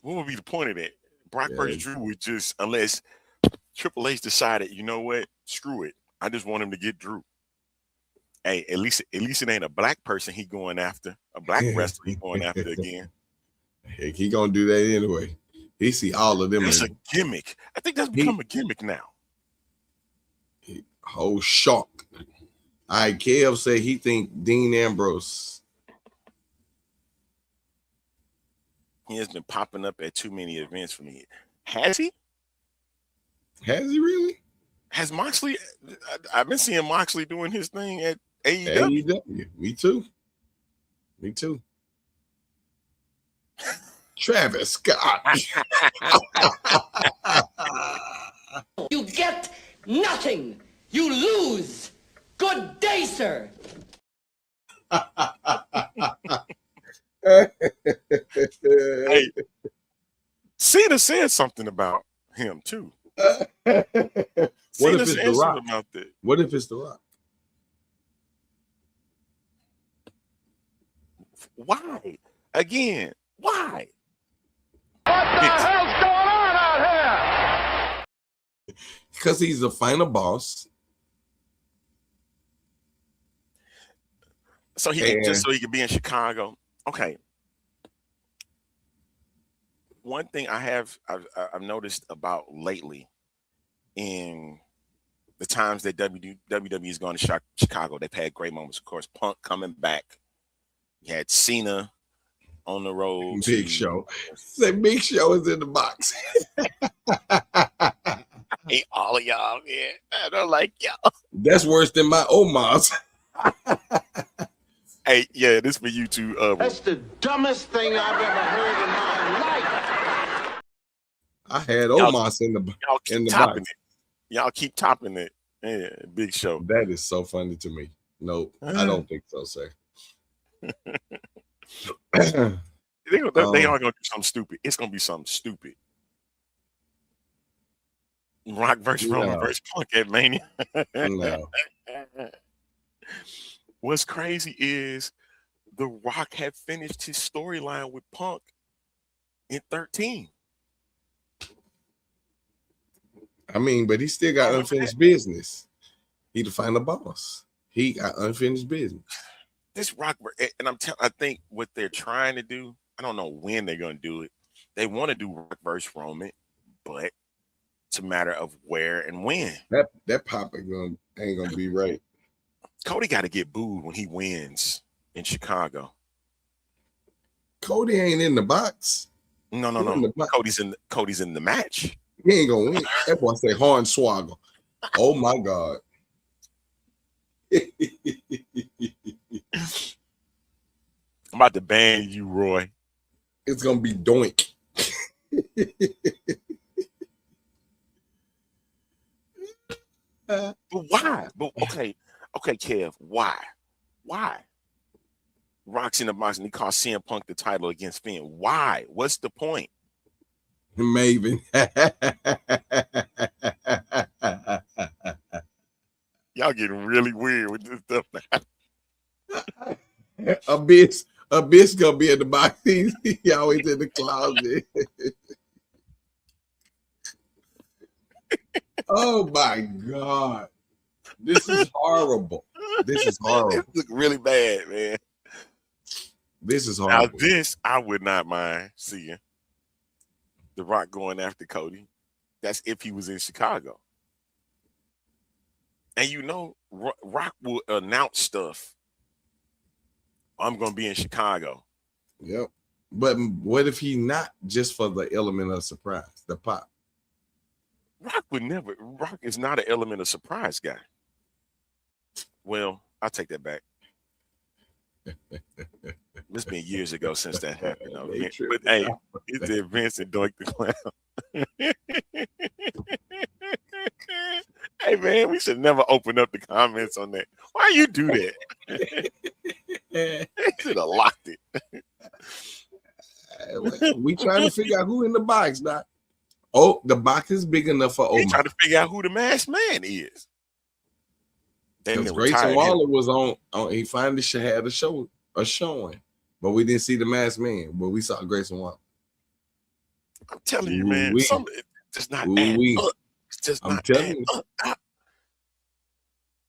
What would be the point of that? Brock versus Drew would just, unless Triple H decided, you know what, screw it. I just want him to get Drew. Hey, at least it ain't a black person he going after, a black wrestler he going after again. Heck, he gonna do that anyway. He see all of them. It's a gimmick. I think that's become a gimmick now. Whole shock. All right, Kev said he think Dean Ambrose. He has been popping up at too many events for me. Has he? Has he really? Has Moxley? I've been seeing Moxley doing his thing at AEW. AEW. Me too. Travis Scott. You get nothing. You lose. Good day, sir. Hey, Cena said something about him too. What if it's The Rock? About that. What if it's The Rock? Why? Again, why? What the hell's going on out here? Because he's the final boss. So he can be in Chicago. Okay. One thing I've noticed about lately in the times that WWE has gone to Chicago, they've had great moments. Of course, Punk coming back. You had Cena on the road. Big Show. Say Big Show is in the box. They all of y'all, man. I don't like y'all. That's worse than my Omar's. Hey, yeah, this for you too. That's the dumbest thing I've ever heard in my life. I had Y'all- Omar's in the Y'all keep topping it. Y'all keep topping it. Yeah, big show. That is so funny to me. No, I don't think so, sir. They are gonna do something stupid. It's gonna be something stupid. Rock versus Roman versus Punk at Mania. No. What's crazy is The Rock had finished his storyline with Punk in 13. I mean, but he still got unfinished business. He the final boss. He got unfinished business. This Rock, and I think what they're trying to do, I don't know when they're gonna do it. They want to do Rock versus Roman, but it's a matter of where and when. That pop ain't gonna be right. Cody got to get booed when he wins in Chicago. Cody ain't in the box. No. Cody's in the match. He ain't gonna win. That boy say Hornswoggle. Oh my God. I'm about to ban you, Roy. It's gonna be Doink. But why? But okay, Kev, why? Rock's in the box and he cost CM Punk the title against Finn. Why? What's the point? Maven. Y'all getting really weird with this stuff now. Abyss gonna be in the box. He always in the closet. Oh my God. This is horrible. This look really bad, man. This is horrible. Now this I would not mind seeing. The Rock going after Cody. That's if he was in Chicago. And you know, Rock will announce stuff. I'm going to be in Chicago. Yep. But what if he not just for the element of surprise, the pop? Rock is not an element of surprise guy. Well, I'll take that back. It's been years ago since that happened. But hey, it's the Vince and Doink the Clown. Hey man, we should never open up the comments on that. Why you do that? They should have locked it. We trying to figure out who in the box, Doc. Oh, the box is big enough for Omar. We trying to figure out who the masked man is. Because Grayson Waller was on. He finally had a showing, but we didn't see the masked man. But we saw Grayson Waller. I'm telling you, man, it's just not adding up. It's just not adding up.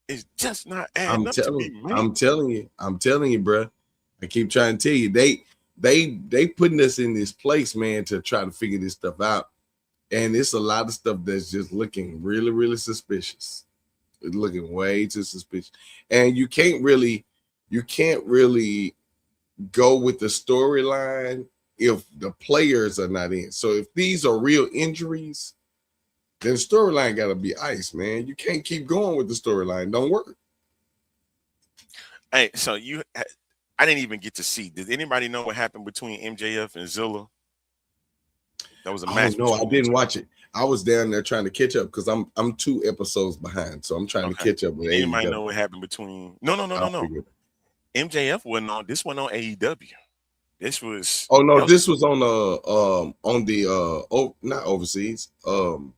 It's just not adding up to me, man. I'm telling you, bro. I keep trying to tell you, they putting us in this place, man, to try to figure this stuff out. And it's a lot of stuff that's just looking really, really suspicious. It's looking way too suspicious. And you can't really go with the storyline if the players are not in. So if these are real injuries, then the storyline got to be ice, man. You can't keep going with the storyline. Don't work. Hey, so I didn't even get to see. Did anybody know what happened between MJF and Zilla? That was a match. No, I didn't watch it. I was down there trying to catch up because I'm 2 episodes behind, so I'm trying to catch up with anybody AEW. Know what happened between? No. MJF wasn't on. This one on AEW. This was. Oh no, this was on the not overseas. On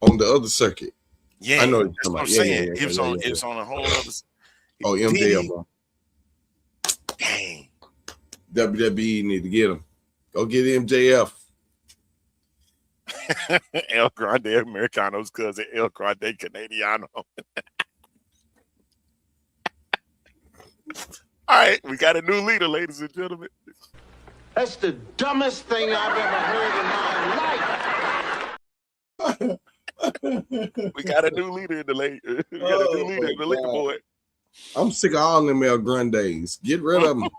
the other circuit. Yeah, I know that's what I'm saying. It's on a whole other. Oh, MJF. Dang. WWE need to get him. Go get MJF. El Grande Americano's cousin, El Grande Canadiano. All right, we got a new leader, ladies and gentlemen. That's the dumbest thing I've ever heard in my life. We got a new leader in the leaderboard. I'm sick of all them El Grandes. Get rid of them.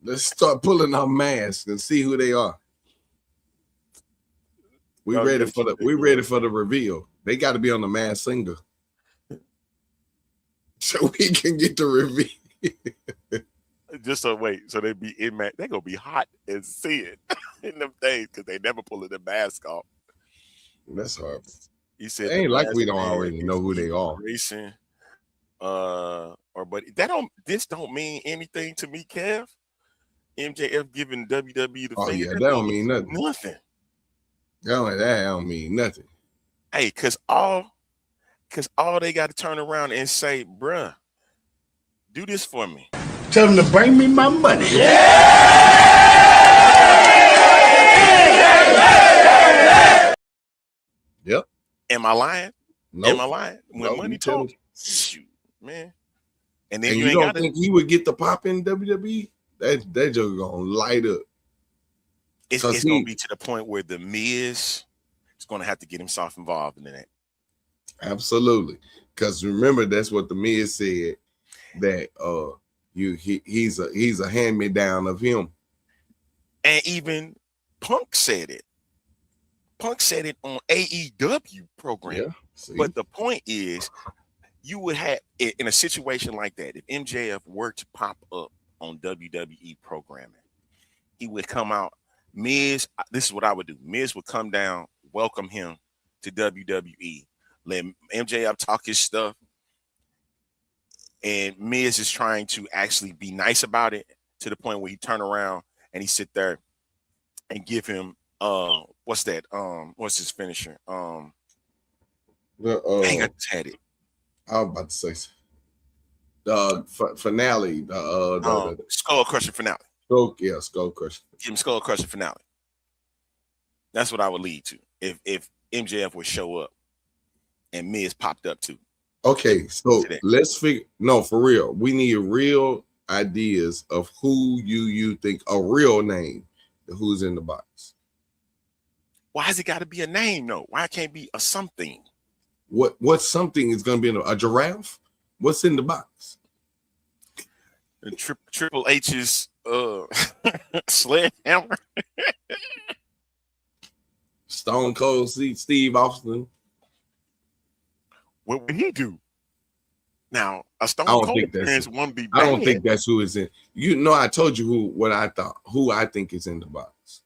Let's start pulling our masks and see who they are. We ready for the reveal. They got to be on the Masked Singer so we can get the reveal. Just so wait, so they be in they gonna be hot and see it in them days because they never pulling the mask off. That's horrible. He said, it ain't like we don't already know who they are. Racing, but this don't mean anything to me, Kev. MJF giving WWE the finger. Yeah, that don't mean nothing. Nothing. That don't mean nothing. Hey, cause all they got to turn around and say, bruh, do this for me. Tell them to bring me my money. Yep. Am I lying? Nope. Am I lying? When money talk, shoot, man. And then you don't think he would get the pop in WWE? That joke gonna light up. It's gonna be to the point where the Miz is gonna have to get himself involved in that. Absolutely, because remember that's what the Miz said, that he's a hand me down of him, and even Punk said it. Punk said it on AEW program. Yeah, but the point is, you would have in a situation like that, if MJF were to pop up on WWE programming, he would come out. Miz, this is what I would do. Miz would come down, welcome him to WWE, let MJF talk his stuff, and Miz is trying to actually be nice about it to the point where he turn around and he sit there and give him what's his finisher? I just had it. I was about to say the finale, the Skull Crusher finale. Skull Crusher. Give him Skull Crusher finale. That's what I would lead to if MJF would show up and Miz popped up too. Okay, so let's figure. No, for real, we need real ideas of who you think a real name. Who's in the box? Why has it got to be a name though? Why can't it be a something? What something is going to be in a giraffe? What's in the box? And Triple H's sledgehammer. Stone Cold Steve Austin. What would he do? Now, a Stone Cold appearance won't be bad. I don't think that's who is in. You know, I told you who I think is in the box.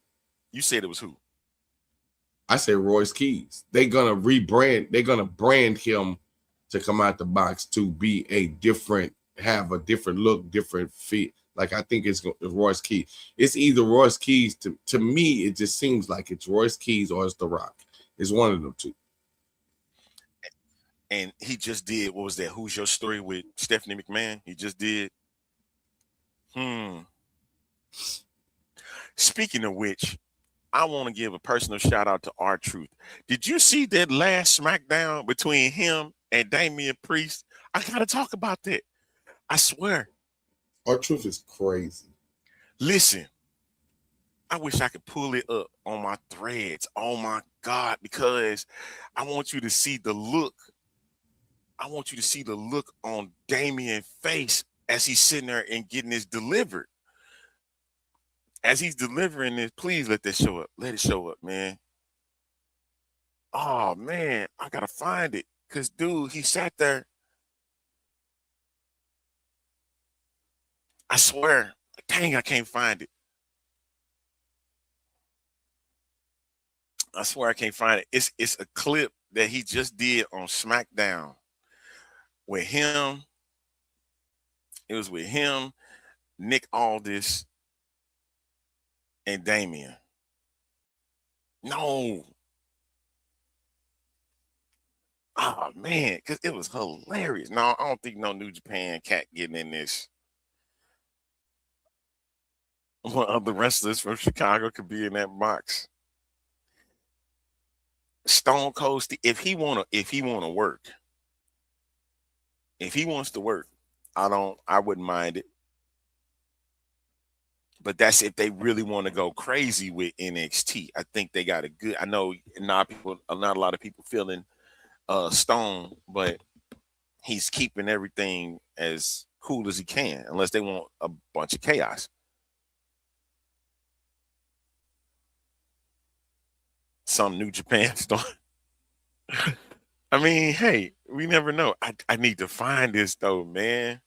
You said it was who? I said Royce Keys. They're gonna rebrand. They're gonna brand him to come out the box to be have a different look, different fit. Like I think it's Royce Keys. It's either Royce Keys. To me, it just seems like it's Royce Keys or it's The Rock. It's one of them two. And he just did. What was that? Who's Your Story with Stephanie McMahon? He just did. Speaking of which, I want to give a personal shout out to R-Truth. Did you see that last SmackDown between him and Damian Priest? I gotta talk about that. I swear. R-Truth is crazy. Listen, I wish I could pull it up on my threads. Oh my God, because I want you to see the look. I want you to see the look on Damian's face as he's sitting there and getting this delivered. As he's delivering this, please let this show up. Let it show up, man. Oh, man, I got to find it. Because, dude, he sat there. I swear. Dang, I can't find it. I swear I can't find it. It's a clip that he just did on SmackDown with him. It was with him, Nick Aldis, and Damian. No. Oh, man, because it was hilarious. No, I don't think no New Japan cat getting in this. One of the wrestlers from Chicago could be in that box. Stone Cold Steve, if he wanna work, if he wants to work, I wouldn't mind it. But that's if they really want to go crazy with NXT. I think they got a good. I know not a lot of people feeling Stone, but he's keeping everything as cool as he can, unless they want a bunch of chaos. some New Japan store. I mean, hey, we never know. I need to find this though, man.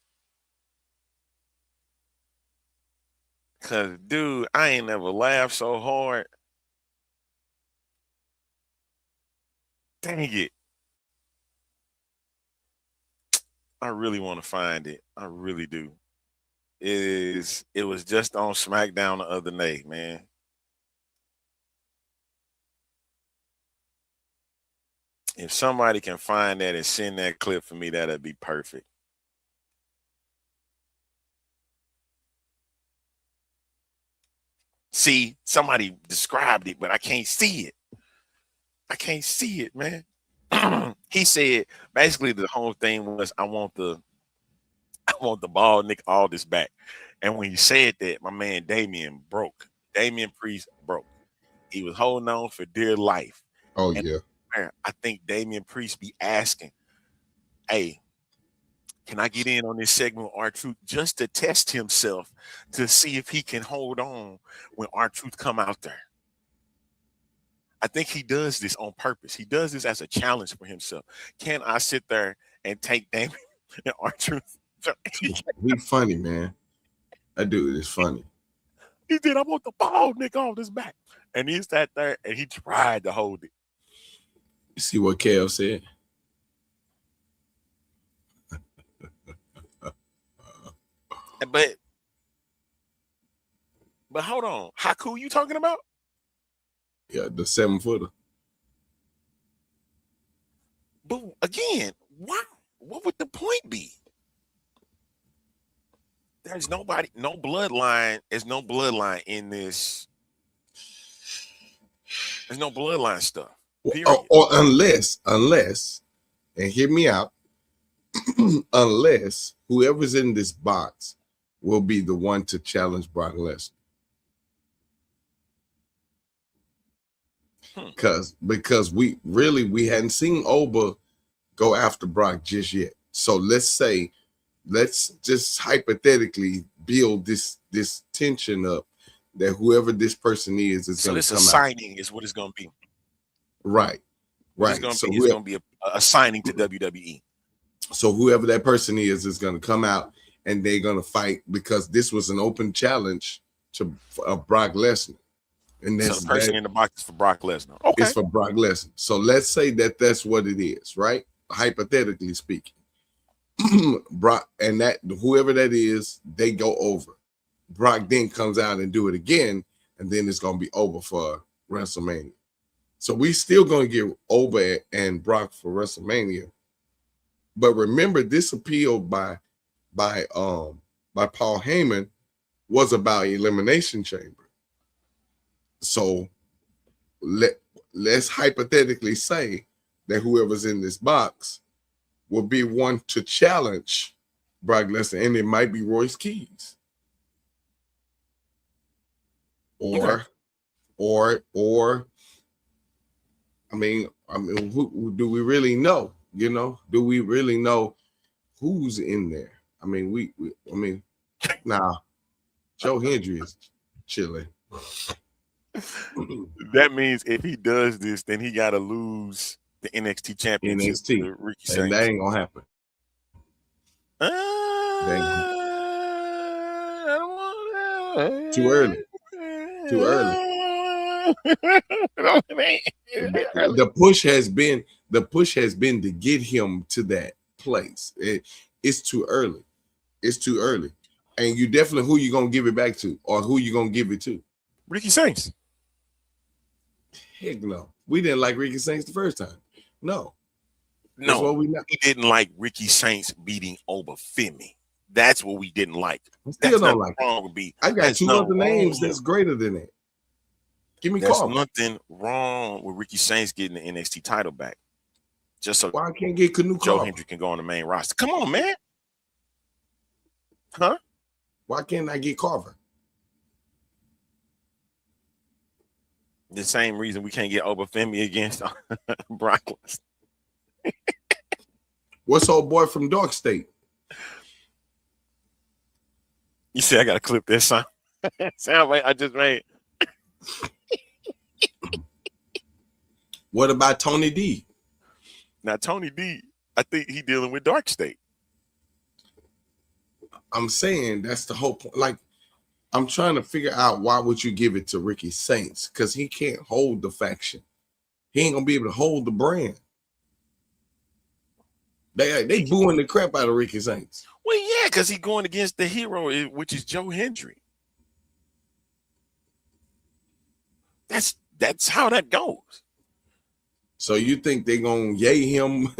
Cause dude, I ain't never laughed so hard. Dang it. I really want to find it. I really do. It was just on SmackDown the other day, man. If somebody can find that and send that clip for me, that'd be perfect. See, somebody described it, but I can't see it. I can't see it, man. He said basically the whole thing was I want the ball Nick Aldis back. And when he said that, my man Damian broke. Damian Priest broke. He was holding on for dear life. Oh, and yeah. I think Damian Priest be asking, hey, can I get in on this segment with R-Truth just to test himself to see if he can hold on when R-Truth come out there? I think he does this on purpose. He does this as a challenge for himself. Can I sit there and take Damian and R-Truth? He's funny, man. That dude is funny. He did. I want the ball, Nick, on his back. And he sat there and he tried to hold it. You see what Kev said? But hold on. Haku you talking about? Yeah, the 7-footer. But again, why? What would the point be? There's nobody, no bloodline. There's no bloodline in this. There's no bloodline stuff. Or unless, and hear me out, unless whoever's in this box will be the one to challenge Brock Lesnar. Because we hadn't seen Oba go after Brock just yet. So let's just hypothetically build this tension up that whoever this person is going to come out. So this signing is what it's going to be. Right. It's going to be a signing to WWE. So whoever that person is going to come out and they're going to fight because this was an open challenge to Brock Lesnar. And so the person in the box is for Brock Lesnar. Okay. It's for Brock Lesnar. So let's say that's what it is, right? Hypothetically speaking. Brock and that whoever that is, they go over. Brock then comes out and do it again, and then it's going to be over for WrestleMania. So we still going to get Oba and Brock for WrestleMania. But remember, this appeal by Paul Heyman was about Elimination Chamber. So let's hypothetically say that whoever's in this box will be one to challenge Brock Lesnar, and it might be Royce Keys. Or I mean, who do we really know? You know, do we really know who's in there? I mean, Joe Hendry is chilling. That means if he does this, then he got to lose the NXT championship to Ricky Saints. And that ain't gonna happen. Too early. The push has been to get him to that place. It's too early. It's too early. And you definitely who you gonna give it back to, or who you gonna give it to? Ricky Saints. Heck no. We didn't like Ricky Saints the first time. No. That's what we didn't like Ricky Saints beating Obafemi. That's what we didn't like. Still don't like it. I got two other names that's greater than that. Give me Carver. There's nothing wrong with Ricky Saints getting the NXT title back. Just so why I can't get Canoe Joe Carver? Hendry can go on the main roster. Come on, man. Huh? Why can't I get Carver? The same reason we can't get Obafemi against Brock Lesnar. What's old boy from Dark State? You see, I got to clip this sound. Sound like I just made. What about Tony D? Now, Tony D, I think he dealing with Dark State. I'm saying that's the whole point. Like, I'm trying to figure out why would you give it to Ricky Saints? Because he can't hold the faction. He ain't gonna be able to hold the brand. They booing the crap out of Ricky Saints. Well, yeah, because he's going against the hero, which is Joe Hendry. That's how that goes. So you think they're gonna yay him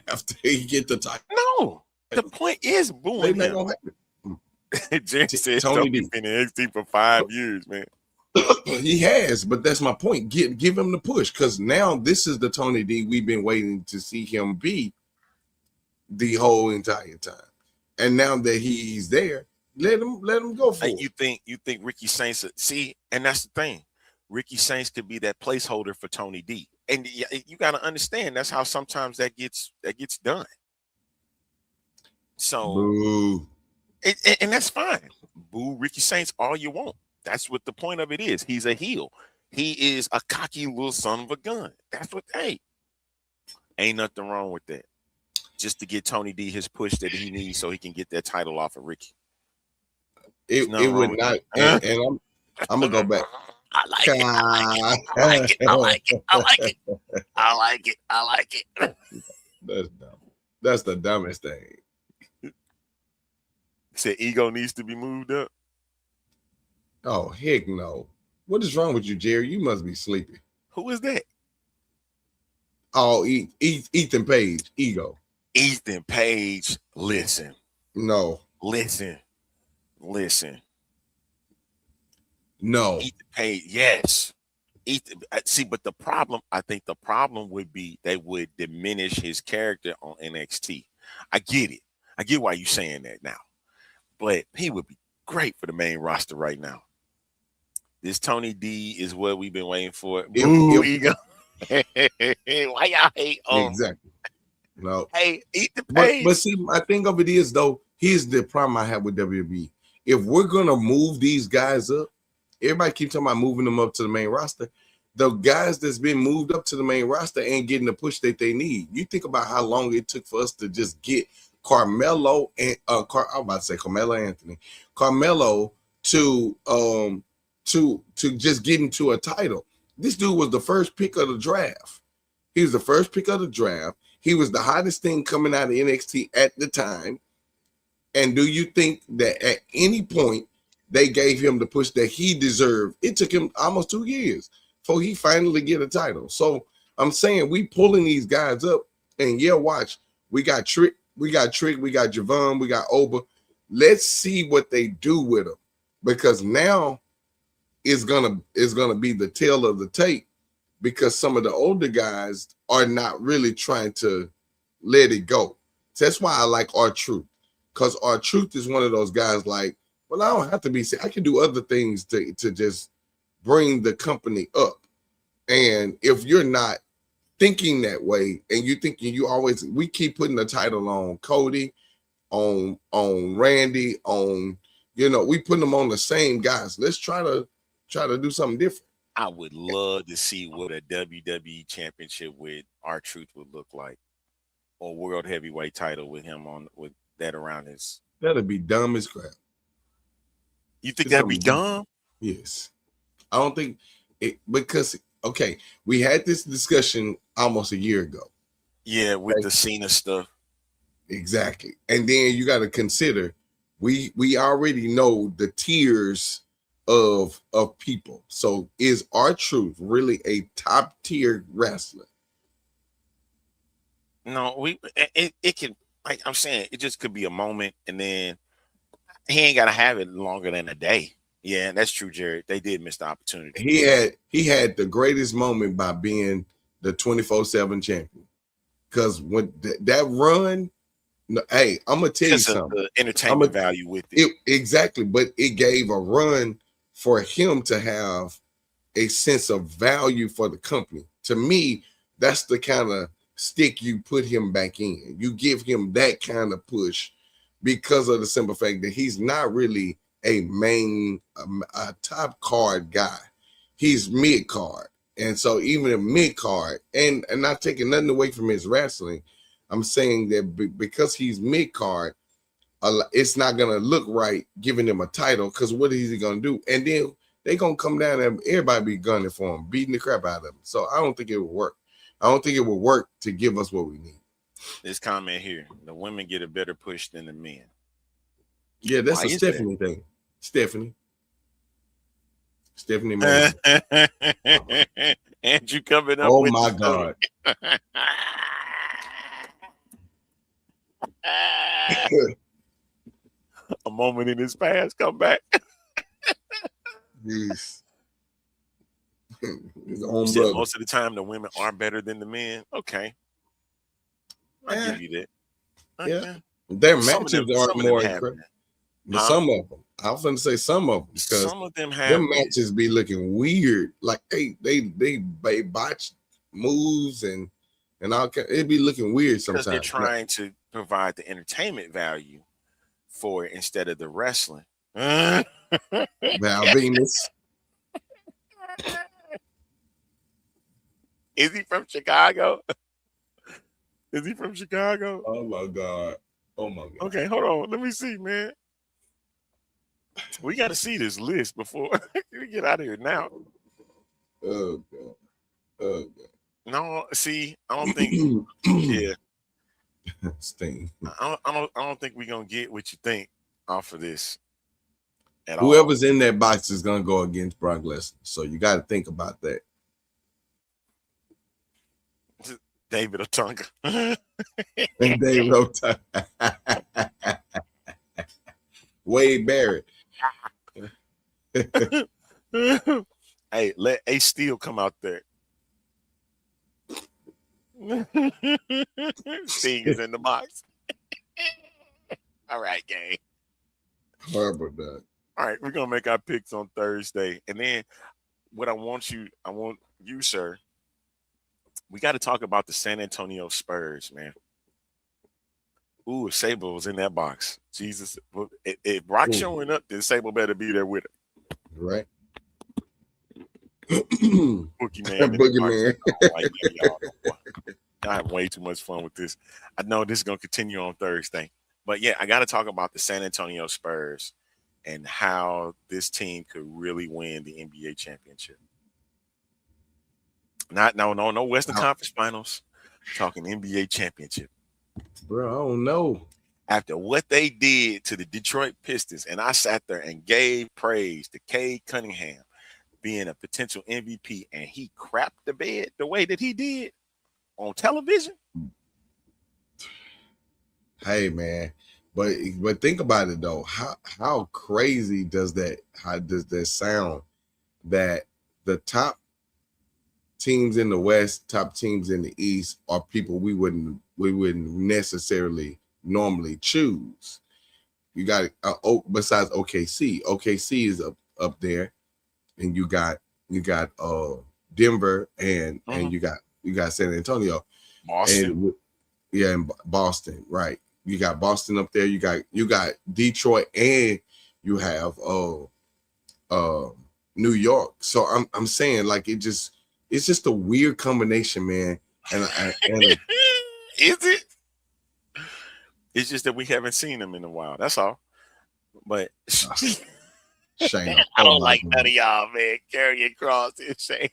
after he get the title? No, the point is booing him. James said Tony's been in NXT for 5 years, man. He has, but that's my point. Give him the push, because now this is the Tony D we've been waiting to see him be the whole entire time. And now that he's there, let him go for it. You think Ricky Saints, see, and that's the thing. Ricky Saints could be that placeholder for Tony D. And you got to understand that's how sometimes that gets done. So boo. And that's fine. Boo Ricky Saints all you want. That's what the point of it is. He's a heel. He is a cocky little son of a gun. That's what, hey, ain't nothing wrong with that. Just to get Tony D his push that he needs so he can get that title off of Ricky. It would not. And I'm going to go back. I like it. I like it. I like it. I like it. I like it. I like it. That's dumb. That's the dumbest thing. Said ego needs to be moved up. Oh, heck no. What is wrong with you, Jerry? You must be sleepy. Who is that? Oh, Ethan Page, ego. Ethan Page, listen. No. Listen. No. Ethan Page, yes. See, but I think the problem would be they would diminish his character on NXT. I get it. I get why you're saying that now. But he would be great for the main roster right now. This Tony D is what we've been waiting for. Ego. Why y'all hate on? Exactly. No. Hey, eat the page. But see, my thing of it is, though, here's the problem I have with WWE. If we're gonna move these guys up, everybody keeps talking about moving them up to the main roster. The guys that's been moved up to the main roster ain't getting the push that they need. You think about how long it took for us to just get Carmelo and I'm about to say Carmelo Anthony, Carmelo to just get into a title. This dude was the first pick of the draft. He was the first pick of the draft. He was the hottest thing coming out of NXT at the time. And do you think that at any point they gave him the push that he deserved? It took him almost 2 years before he finally get a title. So I'm saying we pulling these guys up, and yeah, watch. We got Trick, we got Javon, we got Oba. Let's see what they do with them, because now it's gonna be the tail of the tape, because some of the older guys are not really trying to let it go. So that's why I like R-Truth, because R-Truth is one of those guys like, well, I don't have to be, I can do other things to just bring the company up. And if you're not thinking that way, and you're thinking we keep putting the title on Cody, on Randy, on, we put them on the same guys. Let's try to do something different. I would love to see what a WWE championship with R-Truth would look like, or world heavyweight title with him with that around his. That'd be dumb as crap. You think that'd be dumb? Yes. I don't think it, because okay, we had this discussion almost a year ago. Yeah, with the Cena stuff. Exactly. And then you got to consider we already know the tiers of people. So is R-Truth really a top tier wrestler? No, it can, like I'm saying, it just could be a moment, and then he ain't got to have it longer than a day. Yeah, that's true, Jared. They did miss the opportunity. He had the greatest moment by being the 24/7 champion, because when that run, hey, I'm gonna tell you something. The entertainment value with it. Exactly, but it gave a run for him to have a sense of value for the company. To me, that's the kind of stick you put him back in. You give him that kind of push, because of the simple fact that he's not really a top card guy. He's mid card. And so even a mid card, and not taking nothing away from his wrestling, I'm saying that because he's mid card, it's not gonna look right giving him a title, because what is he gonna do? And then they gonna come down and everybody be gunning for him, beating the crap out of him. So I don't think it would work. I don't think it would work to give us what we need. This comment here: the women get a better push than the men. Yeah, that's a Stephanie thing. Stephanie Morgan. And you coming up? Oh with my God! A moment in his past, come back. His Most of the time, the women are better than the men. Okay, I'll give you that. Yeah, their matches aren't more incredible. But some of them, I was going to say some of them, because some of them have their matches be looking weird. Like they botch moves and all. It'd be looking weird sometimes. Because they're trying to provide the entertainment value for it instead of the wrestling. Val Venus. Is he from Chicago? Is he from Chicago? Oh my God. Okay, hold on. Let me see, man. We got to see this list before we get out of here now. Oh God. No, see, I don't think. Yeah. Sting. I don't think we're gonna get what you think off of this. Whoever's in that box is gonna go against Brock Lesnar. So you got to think about that. David Otunga. And David Otunga. Wade Barrett. Hey, let Ace Steel come out there. Sting is in the box. All right, gang. Horrible, Doug. All right, we're gonna make our picks on Thursday, and then what I want you, sir. We got to talk about the San Antonio Spurs, man. Ooh, if Sable was in that box, Jesus! If Brock's showing up, then Sable better be there with him. Right. Boogeyman. I have way too much fun with this. I know this is going to continue on Thursday. But yeah, I got to talk about the San Antonio Spurs and how this team could really win the NBA championship. No Western Conference Finals. Talking NBA championship. Bro, I don't know. After what they did to the Detroit Pistons, and I sat there and gave praise to Cade Cunningham being a potential MVP, and he crapped the bed the way that he did on television. Hey man, but think about it though. How crazy does that sound that the top teams in the West, top teams in the East are people we wouldn't necessarily normally choose. You got besides OKC. OKC is up there, and you got Denver and you got San Antonio, Boston. And Boston, right? You got Boston up there. You got Detroit, and you have New York. So I'm saying, like, it's just a weird combination, man. And is it? It's just that we haven't seen them in a while. That's all. But Shane, I don't like none of y'all, man. Carrying Cross and Shane.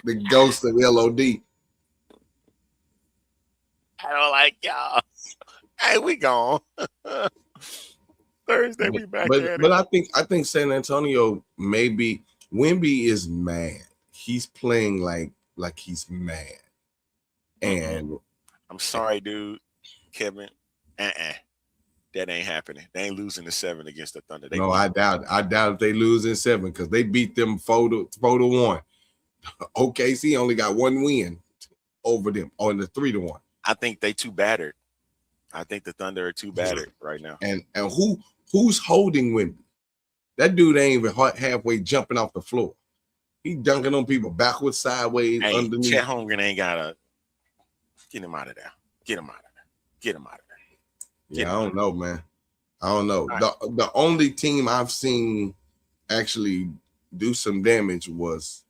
The ghost of LOD. I don't like y'all. Hey, we gone. Thursday we back at it. But I think San Antonio, maybe Wemby is mad. He's playing like he's mad. And I'm sorry, dude. Kevin. That ain't happening. They ain't losing the 7 against the Thunder. I doubt if they lose in 7, because they beat them 4-1. OKC only got 1 win over them on the 3-1. I think they too battered. I think the Thunder are too battered right now. And who's holding Wemby? That dude ain't even halfway jumping off the floor. He dunking on people backwards, sideways, underneath. Chet Holmgren ain't gotta get him out of there. Get him out of there. Yeah, I don't know, man. I don't know. Right. The only team I've seen actually do some damage was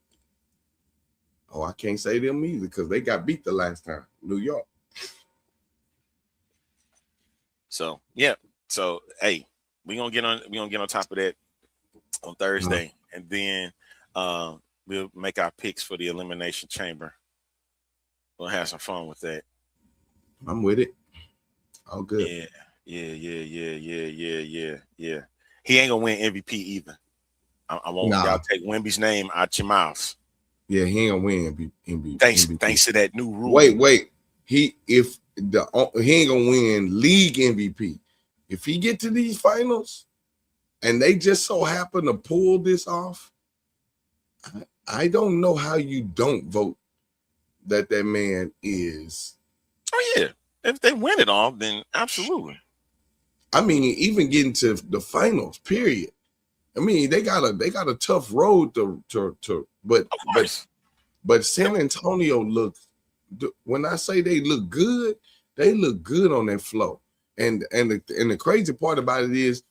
Oh, I can't say them either because they got beat the last time. New York. So yeah. So hey, we're gonna get on top of that on Thursday, and then we'll make our picks for the Elimination Chamber. We'll have some fun with that. I'm with it. All good. Yeah. He ain't gonna win MVP either. I won't y'all take Wemby's name out your mouth. Yeah, he ain't gonna win MVP. Thanks to that new rule. Wait. He ain't gonna win league MVP. If he get to these finals and they just so happen to pull this off, I don't know how you don't vote that man is. Oh yeah, if they win it all, then absolutely. I mean, even getting to the finals, period. I mean, they got a tough road to but San Antonio looks. When I say they look good on that flow. And the crazy part about it is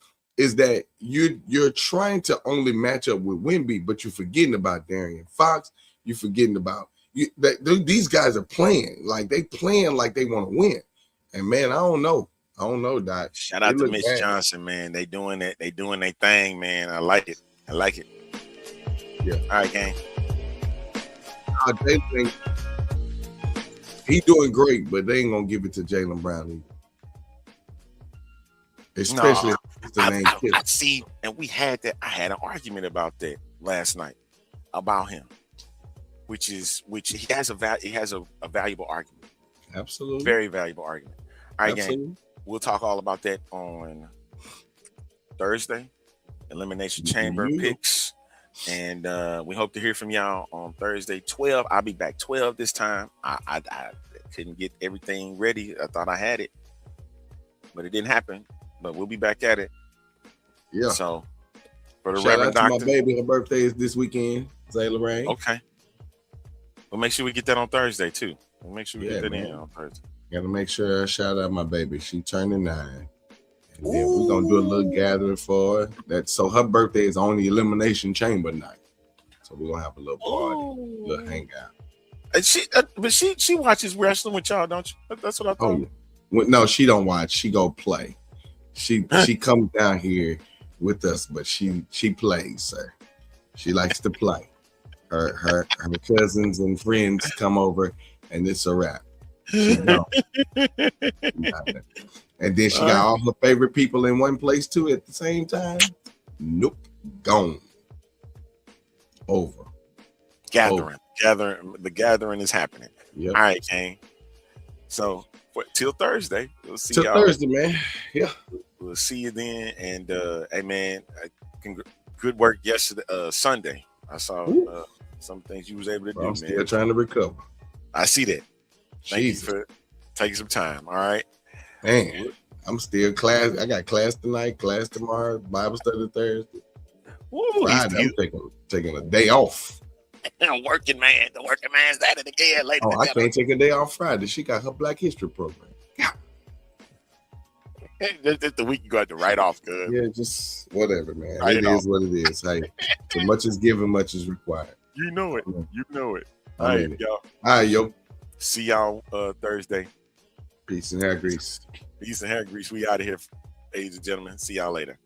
that you're trying to only match up with Wemby, but you're forgetting about De'Aaron Fox. You're forgetting about these guys are playing like they want to win. And man, I don't know, Doc. Shout out to Mitch Johnson, man. They doing it. They doing their thing, man. I like it. Yeah. All right, gang. They think he's doing great, but they ain't gonna give it to Jaylen Brown either. Especially I see, and we had that. I had an argument about that last night about him, which he has a valuable argument. Absolutely, very valuable argument. All right, absolutely. Gang. We'll talk all about that on Thursday. Elimination Chamber picks, and we hope to hear from y'all on Thursday 12. I'll be back 12 this time. I couldn't get everything ready. I thought I had it, but it didn't happen. But we'll be back at it. Yeah. So for the shout Reverend out to Doctor, my baby, her birthday is this weekend. Zay Lorraine. Okay. We'll make sure we get that on Thursday too. We'll make sure we get that in on Thursday. Gotta make sure I shout out my baby. She turning 9. And then we're gonna do a little gathering for her. So her birthday is on the Elimination Chamber night. So we're gonna have a little party, little hangout. And she watches wrestling with y'all, don't you? That's what I thought. Oh, yeah. Well, no, she don't watch. She go play. She comes down here with us, but she plays, sir. She likes to play. Her cousins and friends come over, and it's a wrap. And then she got all her favorite people in one place too at the same time. Nope, gone. Over. Gathering. The gathering is happening. Yep. All right, Kane. So till Thursday, we'll see y'all. Till Thursday, man. Yeah. We'll see you then. And hey, man, good work yesterday, Sunday. I saw some things you was able to do, man. Still trying to recover. I see that. Thank you for taking some time. All right. Man, I'm still class. I got class tonight, class tomorrow, Bible study Thursday. Friday, I'm taking a day off. Working man. The working man's at it again later. Oh, I can't take a day off Friday. She got her Black History program. Yeah. Just the week you got to write off, good. Yeah, just whatever, man. It is what it is. Hey, so much is given, much is required. You know it. You know it. All right, y'all. All right, yo. See y'all Thursday. Peace and hair grease. Peace and hair grease. We out of here, ladies and gentlemen. See y'all later.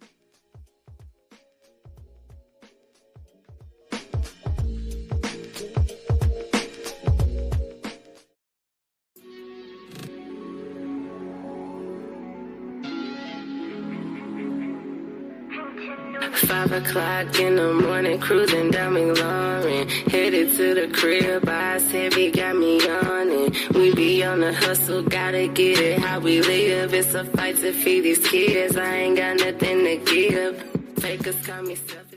$5 in the morning, cruising down McLaurin. Headed to the crib, eyes heavy, got me yawning. We be on the hustle, gotta get it how we live. It's a fight to feed these kids, I ain't got nothing to give. Fakers call me self.